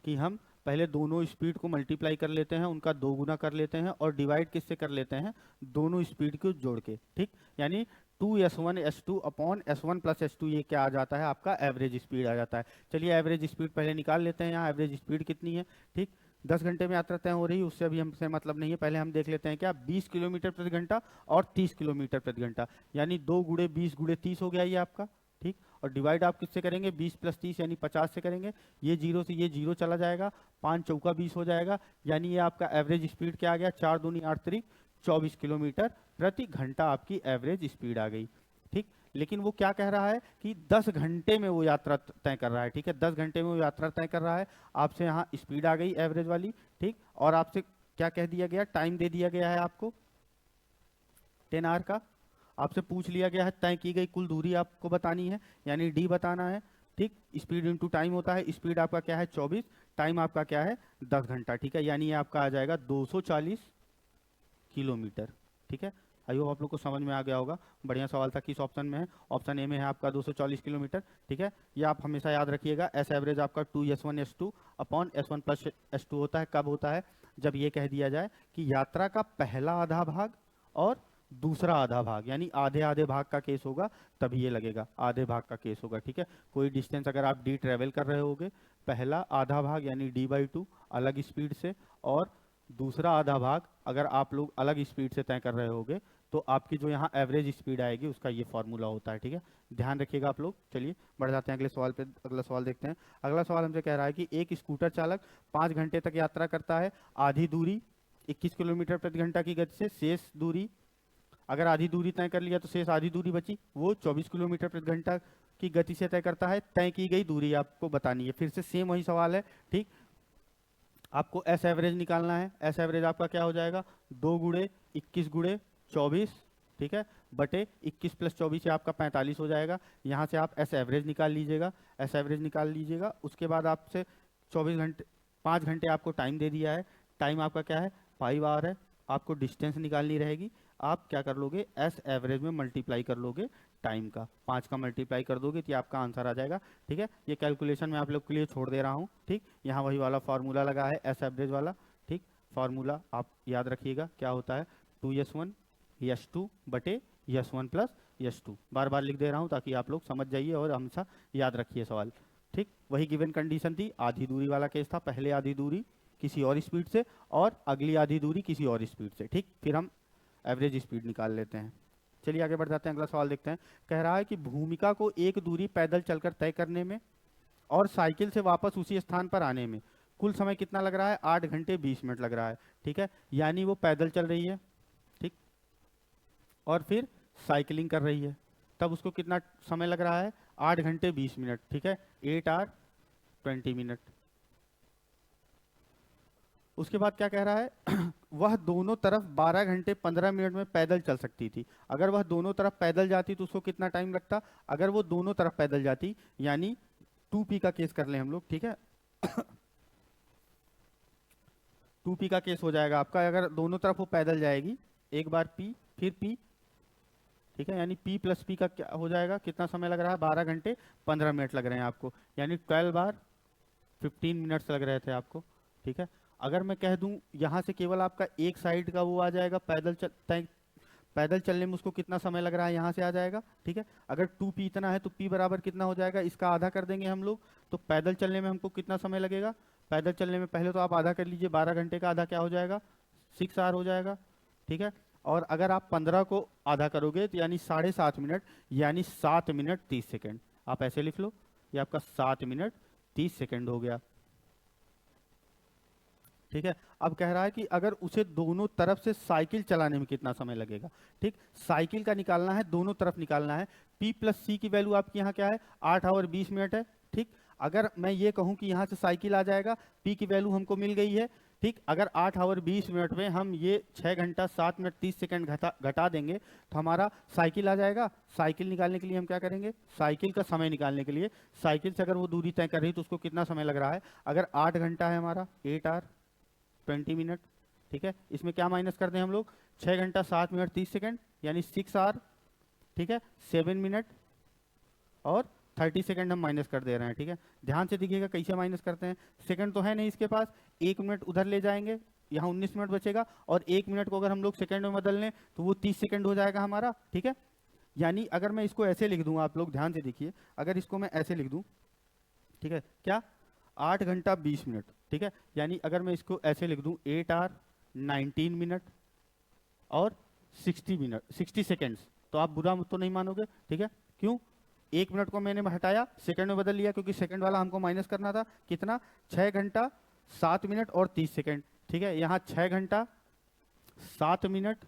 S1: कि हम पहले दोनों स्पीड को मल्टीप्लाई कर लेते हैं, उनका 2 गुना कर लेते हैं और डिवाइड किससे कर लेते हैं, दोनों स्पीड को जोड़ के, ठीक, यानी 2s1s2 upon s1 plus s2, ये क्या आ जाता है आपका एवरेज स्पीड आ जाता है। चलिए एवरेज स्पीड पहले निकाल लेते हैं, यहाँ एवरेज स्पीड कितनी है, ठीक, 10 घंटे में यात्रा तय हो रही है, उससे अभी हमसे मतलब नहीं है, पहले हम देख लेते हैं क्या 20 किलोमीटर प्रति घंटा और 30 किलोमीटर प्रति घंटा, यानी 2 गुणे 20 गुणे 30 हो गया ये आपका, ठीक, और डिवाइड आप किससे करेंगे, 20 प्लस 30 यानी 50 से करेंगे, ये जीरो से ये जीरो चला जाएगा, 5 चौका 20 हो जाएगा, यानी ये आपका एवरेज स्पीड क्या आ गया, 4 दूनी 8 त्रिक 24 किलोमीटर प्रति घंटा आपकी एवरेज स्पीड आ गई, ठीक। लेकिन वो क्या कह रहा है कि 10 घंटे में वो यात्रा तय कर रहा है, ठीक है, 10 घंटे में वो यात्रा तय कर रहा है, आपसे यहाँ स्पीड आ गई एवरेज वाली, ठीक, और आपसे क्या कह दिया गया, टाइम दे दिया गया है आपको 10 आवर का, आपसे पूछ लिया गया है तय की गई कुल दूरी आपको बतानी है, यानी डी बताना है, ठीक, स्पीड इनटू टाइम होता है, स्पीड आपका क्या है 24, टाइम आपका क्या है 10 घंटा, ठीक है, यानी ये आपका आ जाएगा 240 किलोमीटर, ठीक है। आई होप आप लोग को समझ में आ गया होगा। बढ़िया सवाल था, किस ऑप्शन में है, ऑप्शन ए में है आपका 240 किलोमीटर, ठीक है। ये आप हमेशा याद रखिएगा, एस एवरेज आपका 2s1s2 upon s1 plus s2 होता है, कब होता है, जब ये कह दिया जाए कि यात्रा का पहला आधा भाग और दूसरा आधा भाग, यानी आधे आधे भाग का केस होगा, तभी ये लगेगा, आधे भाग का केस होगा, ठीक है। कोई डिस्टेंस अगर आप डी ट्रेवल कर रहे होगे, पहला आधा भाग यानी d/2 अलग स्पीड से, और दूसरा आधा भाग अगर आप लोग अलग स्पीड से तय कर रहे होगे, तो आपकी जो यहाँ एवरेज स्पीड आएगी उसका ये फॉर्मूला होता है, ठीक है, ध्यान रखिएगा आप लोग। चलिए बढ़ जाते हैं अगले सवाल पे, अगला सवाल देखते हैं। अगला सवाल हमसे कह रहा है कि एक स्कूटर चालक 5 घंटे तक यात्रा करता है, आधी दूरी 21 किलोमीटर प्रति घंटा की गति से, शेष दूरी, अगर आधी दूरी तय कर लिया तो शेष आधी दूरी बची, वो 24 किलोमीटर प्रति घंटा की गति से तय करता है, तय की गई दूरी आपको बतानी है। फिर से सेम वही सवाल है, ठीक, आपको एस एवरेज निकालना है, एस एवरेज आपका क्या हो जाएगा, 2 गुणे 21 गुणे 24, ठीक है, बटे 21 प्लस 24 से आपका 45 हो जाएगा, यहाँ से आप एस एवरेज निकाल लीजिएगा, एस एवरेज निकाल लीजिएगा, उसके बाद आपसे 24 घंटे 5 घंटे आपको टाइम दे दिया है, टाइम आपका क्या है 5 आवर है, आपको डिस्टेंस निकालनी रहेगी, आप क्या कर लोगे, एस एवरेज में मल्टीप्लाई कर लोगे टाइम का, 5 का मल्टीप्लाई कर दोगे तो आपका आंसर आ जाएगा, ठीक है। ये कैलकुलेशन मैं आप लोग के लिए छोड़ दे रहा हूँ, ठीक, यहाँ वही वाला फार्मूला लगा है एस एवरेज वाला, ठीक, फार्मूला आप याद रखिएगा क्या होता है, 2s1 s2 बटे s1 प्लस s2, बार बार लिख दे रहा हूँ ताकि आप लोग समझ जाइए और हमेशा याद रखिए सवाल, ठीक। वही गिवन कंडीशन थी, आधी दूरी वाला केस था, पहले आधी दूरी किसी और स्पीड से और अगली आधी दूरी किसी और स्पीड से, ठीक, फिर हम एवरेज स्पीड निकाल लेते हैं। चलिए आगे बढ़ जाते हैं, अगला सवाल देखते हैं। कह रहा है कि भूमिका को एक दूरी पैदल चलकर तय करने में और साइकिल से वापस उसी स्थान पर आने में कुल समय कितना लग रहा है, 8 घंटे 20 मिनट लग रहा है, ठीक है। यानी वो पैदल चल रही है, ठीक, और फिर साइकिलिंग कर रही है, तब उसको कितना समय लग रहा है, 8 घंटे 20 मिनट, ठीक है, 8 आवर 20 मिनट। उसके बाद क्या कह रहा है वह दोनों तरफ 12 घंटे 15 मिनट में पैदल चल सकती थी। अगर वह दोनों तरफ पैदल जाती तो उसको कितना टाइम लगता, अगर वो दोनों तरफ पैदल जाती, यानी 2P का केस कर लें हम लोग, ठीक है 2P का केस हो जाएगा आपका, अगर दोनों तरफ वो पैदल जाएगी, एक बार P फिर P, ठीक है, यानी P प्लस P का क्या हो जाएगा, कितना समय लग रहा है, 12 घंटे 15 मिनट लग रहे हैं आपको, यानी 12 बार 15 मिनट्स लग रहे थे आपको, ठीक है। अगर मैं कह दूं यहाँ से केवल आपका एक साइड का वो आ जाएगा, पैदल चलने में उसको कितना समय लग रहा है, यहाँ से आ जाएगा, ठीक है। अगर 2P इतना है तो P बराबर कितना हो जाएगा, इसका आधा कर देंगे हम लोग, तो पैदल चलने में हमको कितना समय लगेगा, पैदल चलने में पहले तो आप आधा कर लीजिए, 12 घंटे का आधा क्या हो जाएगा, 6 आवर हो जाएगा, ठीक है। और अगर आप 15 को आधा करोगे तो यानी 7.5 मिनट, यानी 7 मिनट 30 सेकेंड, आप ऐसे लिख लो, ये आपका 7 मिनट 30 सेकेंड हो गया, ठीक है। अब कह रहा है कि अगर उसे दोनों तरफ से साइकिल चलाने में कितना समय लगेगा, ठीक, साइकिल का निकालना है, दोनों तरफ निकालना है। P प्लस C की वैल्यू आपकी यहाँ क्या है, 8 आवर 20 मिनट है, ठीक। अगर मैं ये कहूँ कि यहाँ से साइकिल आ जाएगा, P की वैल्यू हमको मिल गई है, ठीक। अगर 8 आवर 20 मिनट में हम ये 6 घंटा 7 मिनट 30 सेकंड घटा देंगे तो हमारा साइकिल आ जाएगा। साइकिल निकालने के लिए हम क्या करेंगे, साइकिल का समय निकालने के लिए, साइकिल से अगर वो दूरी तय कर रही तो उसको कितना समय लग रहा है, अगर 8 घंटा है हमारा, 8 आवर 20 मिनट, ठीक है। इसमें क्या माइनस कर दें हम लोग, 6 घंटा 7 मिनट 30 सेकंड, यानी 6 आवर, ठीक है, 7 मिनट और 30 सेकंड हम माइनस कर दे रहे हैं, ठीक है। ध्यान से देखिएगा कैसे माइनस करते हैं, सेकंड तो है नहीं इसके पास, 1 मिनट उधर ले जाएंगे, यहाँ 19 मिनट बचेगा, और 1 मिनट को अगर हम लोग सेकंड में बदल लें तो वो 30 सेकंड हो जाएगा हमारा, ठीक है। यानी अगर मैं इसको ऐसे लिख दूँ, आप लोग ध्यान से देखिए, अगर इसको मैं ऐसे लिख दूँ, ठीक है, क्या, 8 घंटा 20 मिनट, ठीक है, यानी अगर मैं इसको ऐसे लिख दूं, 8 आवर 19 मिनट और 60 सेकेंड्स, तो आप बुरा तो नहीं मानोगे, ठीक है। क्यों, 1 मिनट को मैंने हटाया, सेकंड में बदल लिया, क्योंकि सेकंड वाला हमको माइनस करना था, कितना, 6 घंटा 7 मिनट और 30 सेकंड, ठीक है। यहाँ 6 घंटा 7 मिनट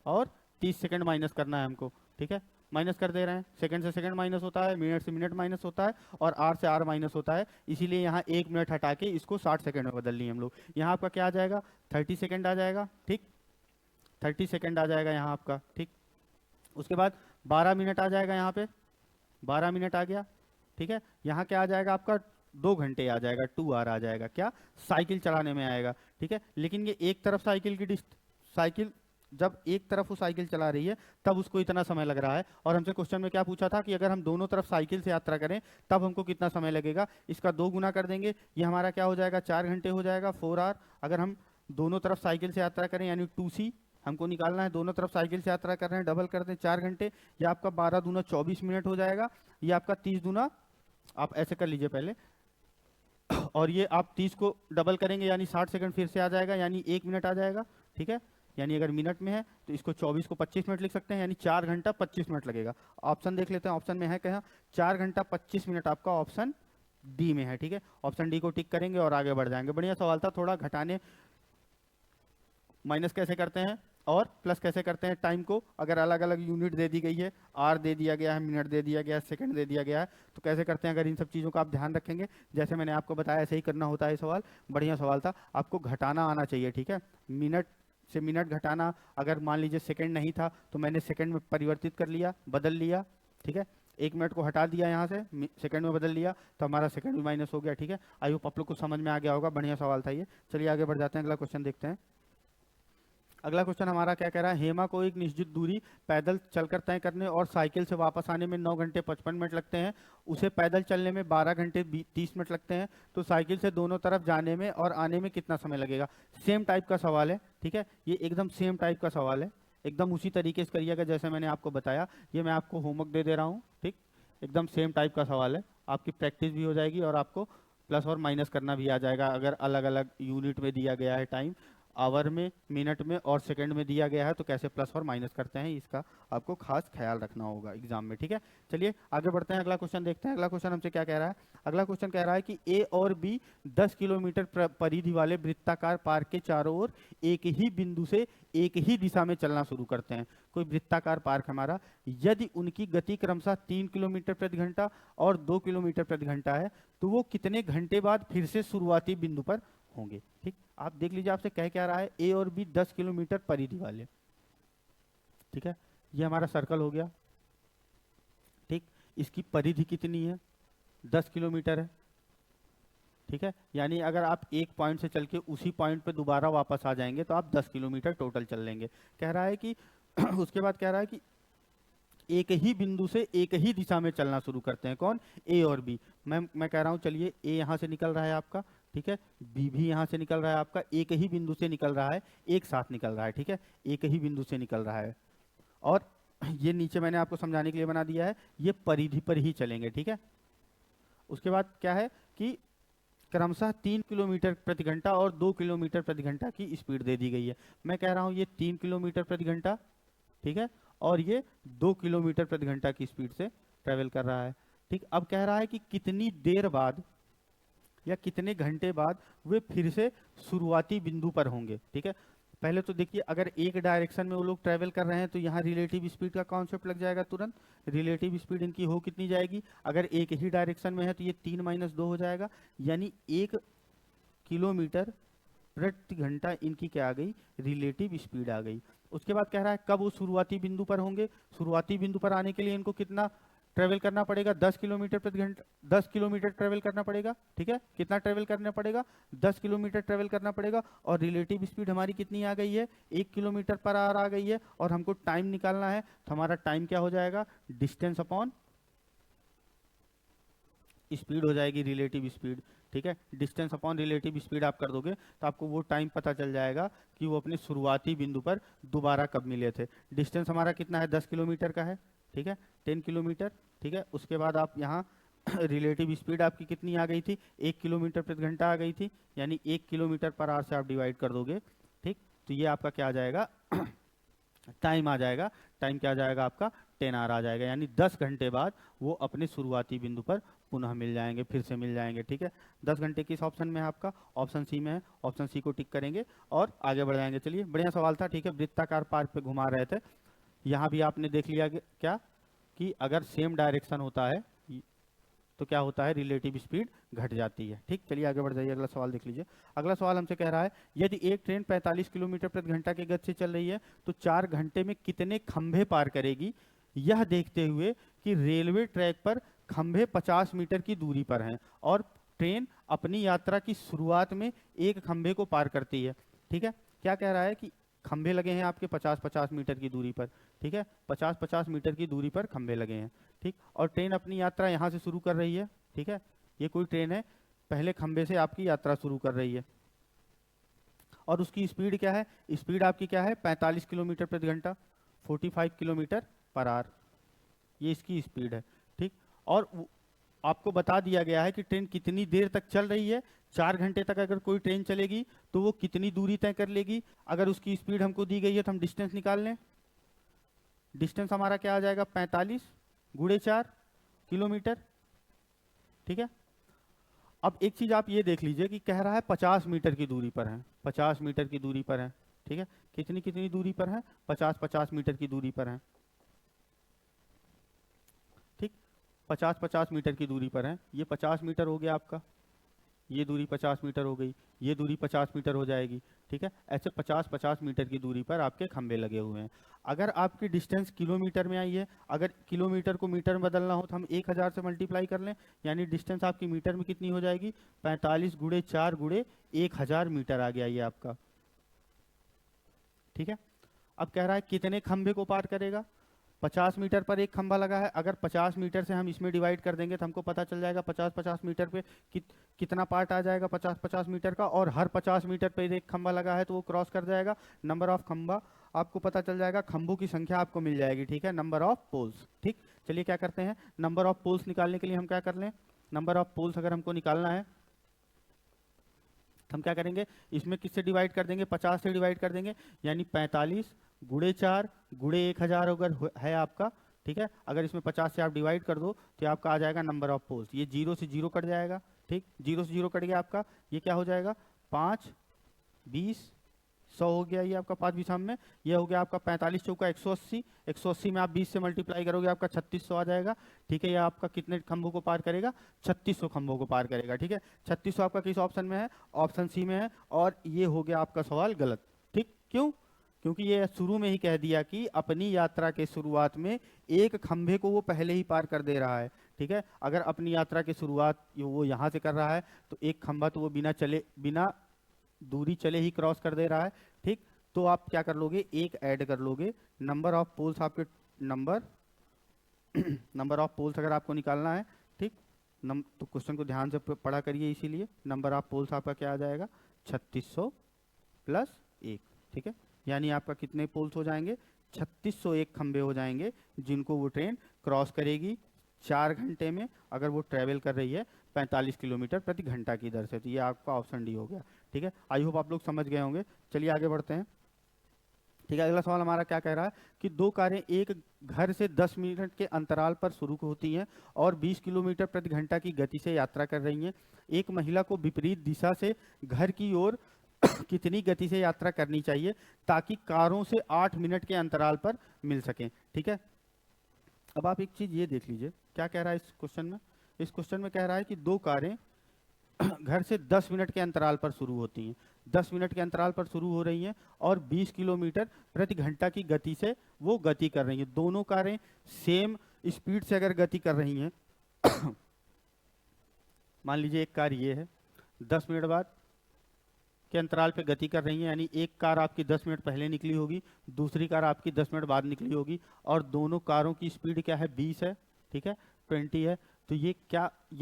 S1: और 30 सेकंड माइनस करना है हमको, ठीक है, माइनस कर दे रहे हैं, सेकंड से सेकंड माइनस होता है, मिनट से मिनट माइनस होता है, और आर से आर माइनस होता है, इसीलिए यहाँ 1 मिनट हटा के इसको 60 सेकंड में बदल लिए हम लोग। यहाँ आपका क्या आ जाएगा, 30 सेकंड आ जाएगा, ठीक, 30 सेकंड आ जाएगा यहाँ आपका, ठीक। उसके बाद 12 मिनट आ जाएगा, यहाँ पे 12 मिनट आ गया, ठीक है। यहाँ क्या आ जाएगा आपका, 2 घंटे आ जाएगा, 2 आवर आ जाएगा, क्या, साइकिल चलाने में आएगा, ठीक है। लेकिन ये एक तरफ साइकिल जब एक तरफ वो साइकिल चला रही है तब उसको इतना समय लग रहा है, और हमसे क्वेश्चन में क्या पूछा था कि अगर हम दोनों तरफ साइकिल से यात्रा करें तब हमको कितना समय लगेगा, इसका 2 गुना कर देंगे, ये हमारा क्या हो जाएगा, 4 घंटे हो जाएगा, 4 आवर। अगर हम दोनों तरफ साइकिल से यात्रा करें यानी 2C हमको निकालना है, दोनों तरफ साइकिल से यात्रा कर रहे हैं, डबल कर दें 4 घंटे, ये आपका 12 दूना 24 मिनट हो जाएगा, ये आपका 30 दूना, आप ऐसे कर लीजिए पहले, और ये आप 30 को डबल करेंगे यानी 60 सेकंड फिर से आ जाएगा, यानी 1 मिनट आ जाएगा, ठीक है। यानी अगर मिनट में है तो इसको 24 को 25 मिनट लिख सकते हैं, यानी 4 घंटा 25 मिनट लगेगा। ऑप्शन देख लेते हैं, ऑप्शन में है क्या, 4 घंटा 25 मिनट आपका ऑप्शन डी में है, ठीक है। ऑप्शन डी को टिक करेंगे और आगे बढ़ जाएंगे। बढ़िया सवाल था, थोड़ा घटाने माइनस कैसे करते हैं और प्लस कैसे करते हैं टाइम को, अगर अलग अलग यूनिट दे दी गई है, आर दे दिया गया है, मिनट दे दिया गया है, सेकंड दे दिया गया है, तो कैसे करते हैं, अगर इन सब चीज़ों का आप ध्यान रखेंगे, जैसे मैंने आपको बताया ऐसे ही करना होता है सवाल। बढ़िया सवाल था, आपको घटाना आना चाहिए, ठीक है। मिनट से मिनट घटाना, अगर मान लीजिए सेकंड नहीं था तो मैंने सेकंड में परिवर्तित कर लिया, बदल लिया, ठीक है। 1 मिनट को हटा दिया यहाँ से, सेकंड में बदल लिया तो हमारा सेकंड भी माइनस हो गया, ठीक है। आई होप आप लोग को समझ में आ गया होगा, बढ़िया सवाल था ये। चलिए आगे बढ़ जाते हैं, अगला क्वेश्चन देखते हैं। अगला क्वेश्चन हमारा क्या कह रहा है, हेमा को एक निश्चित दूरी पैदल चलकर तय करने और साइकिल से वापस आने में 9 घंटे 55 मिनट लगते हैं, उसे पैदल चलने में 12 घंटे 30 मिनट लगते हैं, तो साइकिल से दोनों तरफ जाने में और आने में कितना समय लगेगा। सेम टाइप का सवाल है, ठीक है, ये एकदम सेम टाइप का सवाल है, एकदम उसी तरीके से करिएगा जैसे मैंने आपको बताया। ये मैं आपको होमवर्क दे रहा हूँ, ठीक, एकदम सेम टाइप का सवाल है, आपकी प्रैक्टिस भी हो जाएगी और आपको प्लस और माइनस करना भी आ जाएगा, अगर अलग अलग यूनिट में दिया गया है टाइम, आवर में, मिनट में और सेकंड में दिया गया है, तो कैसे प्लस और माइनस करते हैं इसका आपको खास ख्याल रखना होगा एग्जाम में, ठीक है। चलिए आगे बढ़ते हैं, अगला क्वेश्चन देखते हैं। अगला क्वेश्चन हमसे क्या कह रहा है? अगला क्वेश्चन कह रहा है कि ए और बी 10 किलोमीटर परिधि वाले वृत्ताकार पार्क के चारों ओर एक ही बिंदु से एक ही दिशा में चलना शुरू करते हैं। कोई वृत्ताकार पार्क हमारा, यदि उनकी गति क्रमशः 3 किलोमीटर प्रति घंटा और 2 किलोमीटर प्रति घंटा है, तो वो कितने घंटे बाद फिर से शुरुआती बिंदु पर होंगे? ठीक, आप देख लीजिए आपसे कह क्या रहा है, ए और बी 10 किलोमीटर परिधि वाले, ठीक है। ये हमारा सर्कल हो गया, ठीक। इसकी परिधि कितनी है? 10 किलोमीटर है, ठीक है। यानी अगर आप एक पॉइंट से चल के उसी पॉइंट पे दोबारा वापस आ जाएंगे तो आप 10 किलोमीटर टोटल चल लेंगे। कह रहा है कि उसके बाद कह रहा है कि एक ही बिंदु से एक ही दिशा में चलना शुरू करते हैं। कौन? ए और बी। मैं कह रहा हूं चलिए, ए यहां से निकल रहा है आपका, ठीक है, बी भी यहां से निकल रहा है आपका, एक ही बिंदु से निकल रहा है, एक साथ निकल रहा है, ठीक है, एक ही बिंदु से निकल रहा है। और ये नीचे मैंने आपको समझाने के लिए बना दिया है, ये परिधि पर ही चलेंगे, ठीक है। उसके बाद क्या है कि क्रमशः 3 किलोमीटर प्रति घंटा और 2 किलोमीटर प्रति घंटा की स्पीड दे दी गई है। मैं कह रहा हूं ये 3 किलोमीटर प्रति घंटा, ठीक है, और ये 2 किलोमीटर प्रति घंटा की स्पीड से ट्रेवल कर रहा है, ठीक। अब कह रहा है कि कितनी देर बाद या कितने घंटे बाद वे फिर से शुरुआती बिंदु पर होंगे, ठीक है। पहले तो देखिए, अगर एक डायरेक्शन में वो लोग ट्रेवल कर रहे हैं तो यहाँ रिलेटिव स्पीड का कॉन्सेप्ट लग जाएगा तुरंत। रिलेटिव स्पीड इनकी हो कितनी जाएगी? अगर एक ही डायरेक्शन में है तो ये 3 - 2 हो जाएगा, यानी 1 किलोमीटर प्रति घंटा इनकी क्या आ गई? रिलेटिव स्पीड आ गई। उसके बाद कह रहा है कब वो शुरुआती बिंदु पर होंगे? शुरुआती बिंदु पर आने के लिए इनको कितना ट्रेवल करना पड़ेगा? 10 किलोमीटर प्रति घंटा, 10 किलोमीटर ट्रेवल करना पड़ेगा, ठीक है। कितना ट्रेवल करना पड़ेगा? 10 किलोमीटर ट्रेवल करना पड़ेगा। और रिलेटिव स्पीड हमारी कितनी आ गई है? 1 किलोमीटर पर आवर आ गई है। और हमको टाइम निकालना है, तो हमारा टाइम क्या हो जाएगा? डिस्टेंस अपॉन स्पीड हो जाएगी, रिलेटिव स्पीड, ठीक है। डिस्टेंस अपॉन रिलेटिव स्पीड आप कर दोगे तो आपको वो टाइम पता चल जाएगा कि वो अपने शुरुआती बिंदु पर दोबारा कब मिले थे। डिस्टेंस हमारा कितना है? 10 किलोमीटर का है, ठीक है, 10 किलोमीटर, ठीक है। उसके बाद आप यहाँ रिलेटिव स्पीड आपकी कितनी आ गई थी? 1 किलोमीटर प्रति घंटा आ गई थी, यानी 1 किलोमीटर पर आवर से आप डिवाइड कर दोगे, ठीक। तो ये आपका क्या आ जाएगा? टाइम आ जाएगा। टाइम क्या आ जाएगा आपका? 10 आवर आ जाएगा, यानी 10 घंटे बाद वो अपने शुरुआती बिंदु पर पुनः मिल जाएंगे, फिर से मिल जाएंगे, ठीक है। 10 घंटे किस ऑप्शन में है आपका? ऑप्शन सी में है। ऑप्शन सी को टिक करेंगे और आगे बढ़ जाएंगे। चलिए, बढ़िया सवाल था, ठीक है। वृत्ताकार पार्क पे घुमा रहे थे, यहाँ भी आपने देख लिया क्या कि अगर सेम डायरेक्शन होता है तो क्या होता है? रिलेटिव स्पीड घट जाती है, ठीक। चलिए आगे बढ़ जाइए, अगला सवाल देख लीजिए। अगला सवाल हमसे कह रहा है, यदि एक ट्रेन 45 किलोमीटर प्रति घंटा की गति से चल रही है तो 4 घंटे में कितने खंभे पार करेगी, यह देखते हुए कि रेलवे ट्रैक पर खंभे 50 मीटर की दूरी पर हैं और ट्रेन अपनी यात्रा की शुरुआत में एक खंभे को पार करती है, ठीक है। क्या कह रहा है कि खंभे लगे हैं आपके 50-50 मीटर की दूरी पर, ठीक है, 50-50 मीटर की दूरी पर खंभे लगे हैं, ठीक। और ट्रेन अपनी यात्रा यहाँ से शुरू कर रही है, ठीक है। ये कोई ट्रेन है, पहले खंभे से आपकी यात्रा शुरू कर रही है और उसकी स्पीड क्या है? स्पीड आपकी क्या है? 45 किलोमीटर प्रति घंटा, 45 किलोमीटर पर आवर, ये इसकी स्पीड है, ठीक। और आपको बता दिया गया है कि ट्रेन कितनी देर तक चल रही है। 4 घंटे तक अगर कोई ट्रेन चलेगी तो वो कितनी दूरी तय कर लेगी? अगर उसकी स्पीड हमको दी गई है तो हम डिस्टेंस निकाल लें। डिस्टेंस हमारा क्या आ जाएगा? 45 × 4 किलोमीटर, ठीक है। अब एक चीज आप ये देख लीजिए कि कह रहा है 50 मीटर की दूरी पर है, 50 मीटर की दूरी पर है, ठीक है। कितनी कितनी दूरी पर है? 50-50 मीटर की दूरी पर है, 50-50 मीटर की दूरी पर है। ये 50 मीटर हो गया आपका, ये दूरी 50 मीटर हो गई, ये दूरी 50 मीटर हो जाएगी, ठीक है। ऐसे 50-50 मीटर की दूरी पर आपके खंभे लगे हुए हैं। अगर आपकी डिस्टेंस किलोमीटर में आई है, अगर किलोमीटर को मीटर में बदलना हो तो हम 1000 से मल्टीप्लाई कर लें, यानी डिस्टेंस आपकी मीटर में कितनी हो जाएगी? 45 × 4 × 1000 मीटर आ गया ये आपका, ठीक है। अब कह रहा है कितने खंभे को पार करेगा? 50 मीटर पर एक खंभा लगा है, अगर 50 मीटर से हम इसमें डिवाइड कर देंगे तो हमको पता चल जाएगा 50-50 मीटर पे कितना पार्ट आ जाएगा 50-50 मीटर का। और हर 50 मीटर पे एक खंभा लगा है तो वो क्रॉस कर जाएगा। नंबर ऑफ खंभा आपको पता चल जाएगा, खंभों की संख्या आपको मिल जाएगी, ठीक है, नंबर ऑफ पोल्स, ठीक। चलिए क्या करते हैं, नंबर ऑफ पोल्स निकालने के लिए हम क्या कर लें? नंबर ऑफ पोल्स अगर हमको निकालना है तो हम क्या करेंगे, इसमें किससे डिवाइड कर देंगे, 50 से डिवाइड कर देंगे, यानी 45 गुणे 4 गुणे 1000 अगर है आपका, ठीक है। अगर इसमें 50 से आप डिवाइड कर दो तो ये आपका आ जाएगा नंबर ऑफ पोल्स। ये 0 से 0 कट जाएगा, ठीक, 0 से 0 कट गया आपका, ये क्या हो जाएगा 5 20 100 हो गया, ये आपका 5 20 में, ये हो गया आपका 45 चौका 180, 180 में आप 20 से मल्टीप्लाई करोगे आपका 3600 आ जाएगा, ठीक है। ये आपका कितने खंभों को पार करेगा, 3600 खंभों को पार करेगा, ठीक है। 3600 आपका किस ऑप्शन में है, ऑप्शन सी में है, और ये हो गया आपका सवाल गलत, ठीक। क्यों, क्योंकि ये शुरू में ही कह दिया कि अपनी यात्रा के शुरुआत में एक खंभे को वो पहले ही पार कर दे रहा है, ठीक है। अगर अपनी यात्रा की शुरुआत वो यहाँ से कर रहा है तो एक खंभा तो वो बिना दूरी चले ही क्रॉस कर दे रहा है, ठीक। तो आप क्या कर लोगे, एक ऐड कर लोगे, नंबर ऑफ पोल्स आपके नंबर ऑफ पोल्स अगर आपको निकालना है, ठीक, तो क्वेश्चन को ध्यान से पढ़ा करिए, इसीलिए नंबर ऑफ पोल्स आपका क्या आ जाएगा 3600 प्लस 1, ठीक है। यानी आपका कितने पोल्स हो जाएंगे, 3601 खंबे हो जाएंगे जिनको वो ट्रेन क्रॉस करेगी 4 घंटे में, अगर वो ट्रेवल कर रही है 45 किलोमीटर प्रति घंटा की दर से। तो ये आपका ऑप्शन डी हो गया, ठीक है। आई होप आप लोग समझ गए होंगे। चलिए आगे बढ़ते हैं, ठीक है। अगला सवाल हमारा क्या कह रहा है कि दो कारें एक घर से 10 मिनट के अंतराल पर शुरू होती हैं और 20 किलोमीटर प्रति घंटा की गति से यात्रा कर रही हैं। एक महिला को विपरीत दिशा से घर की ओर कितनी गति से यात्रा करनी चाहिए ताकि कारों से 8 मिनट के अंतराल पर मिल सकें, ठीक है। अब आप एक चीज ये देख लीजिए क्या कह रहा है इस क्वेश्चन में। इस क्वेश्चन में कह रहा है कि दो कारें घर से 10 मिनट के अंतराल पर शुरू होती हैं, 10 मिनट के अंतराल पर शुरू हो रही हैं और 20 किलोमीटर प्रति घंटा की गति से वो गति कर रही हैं। दोनों कारें सेम स्पीड से अगर गति कर रही हैं मान लीजिए एक कार ये है, 10 मिनट बाद के अंतराल पे गति कर रही है, यानी एक कार आपकी 10 मिनट पहले निकली होगी, दूसरी कार आपकी 10 मिनट बाद निकली होगी, और दोनों कारों की स्पीड क्या है 20 है, ठीक है, 20 है। तो ये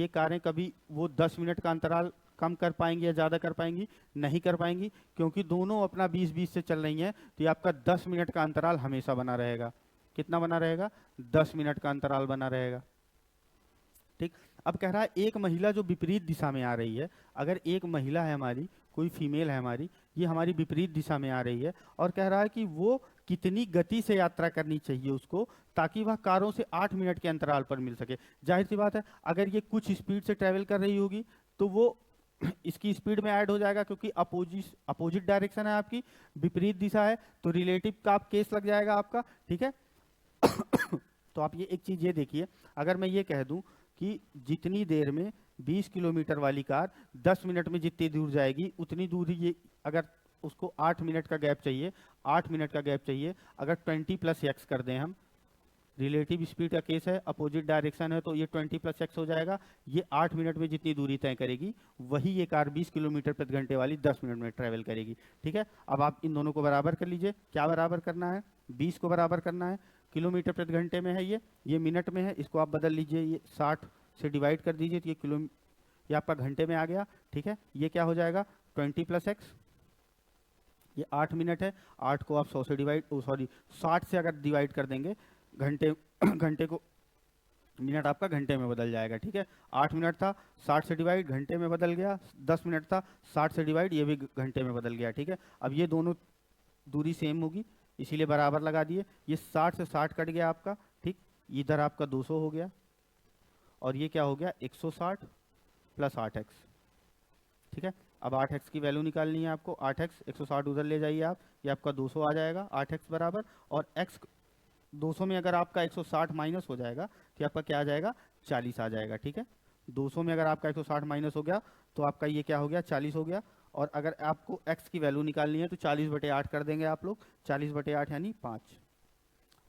S1: कारें कभी वो 10 मिनट का अंतराल कम कर पाएंगी या ज़्यादा कर पाएंगी, नहीं कर पाएंगी, क्योंकि दोनों अपना 20-20 से चल रही हैं। तो ये आपका 10 मिनट का अंतराल हमेशा बना रहेगा। कितना बना रहेगा, 10 मिनट का अंतराल बना रहेगा, ठीक। अब कह रहा है एक महिला जो विपरीत दिशा में आ रही है, अगर एक महिला है हमारी, कोई फीमेल है हमारी, ये हमारी विपरीत दिशा में आ रही है और कह रहा है कि वो कितनी गति से यात्रा करनी चाहिए उसको ताकि वह कारों से 8 मिनट के अंतराल पर मिल सके। जाहिर सी बात है अगर ये कुछ स्पीड से ट्रेवल कर रही होगी तो वो इसकी स्पीड में ऐड हो जाएगा, क्योंकि अपोजिट डायरेक्शन है आपकी, विपरीत दिशा है, तो रिलेटिव का आप केस लग जाएगा आपका, ठीक है। तो आप ये एक चीज ये देखिए, अगर मैं ये कह दूं कि जितनी देर में 20 किलोमीटर वाली कार 10 मिनट में जितनी दूर जाएगी उतनी दूर ही ये, अगर उसको 8 मिनट का गैप चाहिए, 8 मिनट का गैप चाहिए, अगर 20 प्लस एक्स कर दें हम, रिलेटिव स्पीड का केस है, अपोजिट डायरेक्शन है, तो ये 20 प्लस एक्स हो जाएगा। ये 8 मिनट में जितनी दूरी तय करेगी वही ये कार 20 किलोमीटर प्रति घंटे वाली 10 मिनट में ट्रेवल करेगी, ठीक है। अब आप इन दोनों को बराबर कर लीजिए। क्या बराबर करना है, 20 को बराबर करना है, किलोमीटर प्रति घंटे में है, ये मिनट में है, इसको आप बदल लीजिए, ये 60 से डिवाइड कर दीजिए तो ये आपका घंटे में आ गया, ठीक है। ये क्या हो जाएगा 20 प्लस एक्स, ये 8 मिनट है, 8 को आप 100 से डिवाइड 60 से अगर डिवाइड कर देंगे घंटे को, मिनट आपका घंटे में बदल जाएगा, ठीक है। 8 मिनट था, 60 से डिवाइड घंटे में बदल गया, 10 मिनट था, 60 से डिवाइड ये भी घंटे में बदल गया, ठीक है। अब ये दोनों दूरी सेम होगी इसीलिए बराबर लगा दिए, ये 60 से 60 कट गया आपका, ठीक। इधर आपका 200 हो गया और ये क्या हो गया 160 प्लस 8x, ठीक है। अब 8x की वैल्यू निकालनी है आपको, 8x 160 उधर ले जाइए आप, ये आपका 200 आ जाएगा 8x बराबर, और x 200 में अगर आपका 160 माइनस हो जाएगा तो आपका क्या आ जाएगा 40 आ जाएगा, ठीक है। 200 में अगर आपका 160 माइनस हो गया तो आपका ये क्या हो गया 40 हो गया। और अगर आपको x की वैल्यू निकालनी है तो 40/8 कर देंगे आप लोग, 40/8 यानी 5,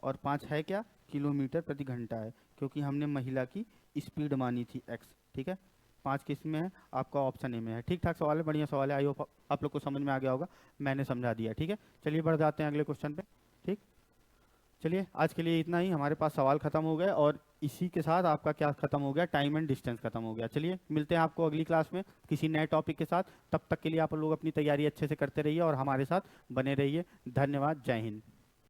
S1: और 5 है क्या किलोमीटर प्रति घंटा है, क्योंकि हमने महिला की स्पीड मानी थी x, ठीक है। 5 किस में है आपका ऑप्शन ए में है। ठीक ठाक सवाल है, बढ़िया सवाल है, आई होप आप लोग को समझ में आ गया होगा, मैंने समझा दिया, ठीक है। चलिए बढ़ जाते हैं अगले क्वेश्चन पे, ठीक। चलिए आज के लिए इतना ही, हमारे पास सवाल खत्म हो गए और इसी के साथ आपका क्या खत्म हो गया, टाइम एंड डिस्टेंस खत्म हो गया। चलिए मिलते हैं आपको अगली क्लास में किसी नए टॉपिक के साथ, तब तक के लिए आप लोग अपनी तैयारी अच्छे से करते रहिए और हमारे साथ बने रहिए। धन्यवाद, जय हिंद।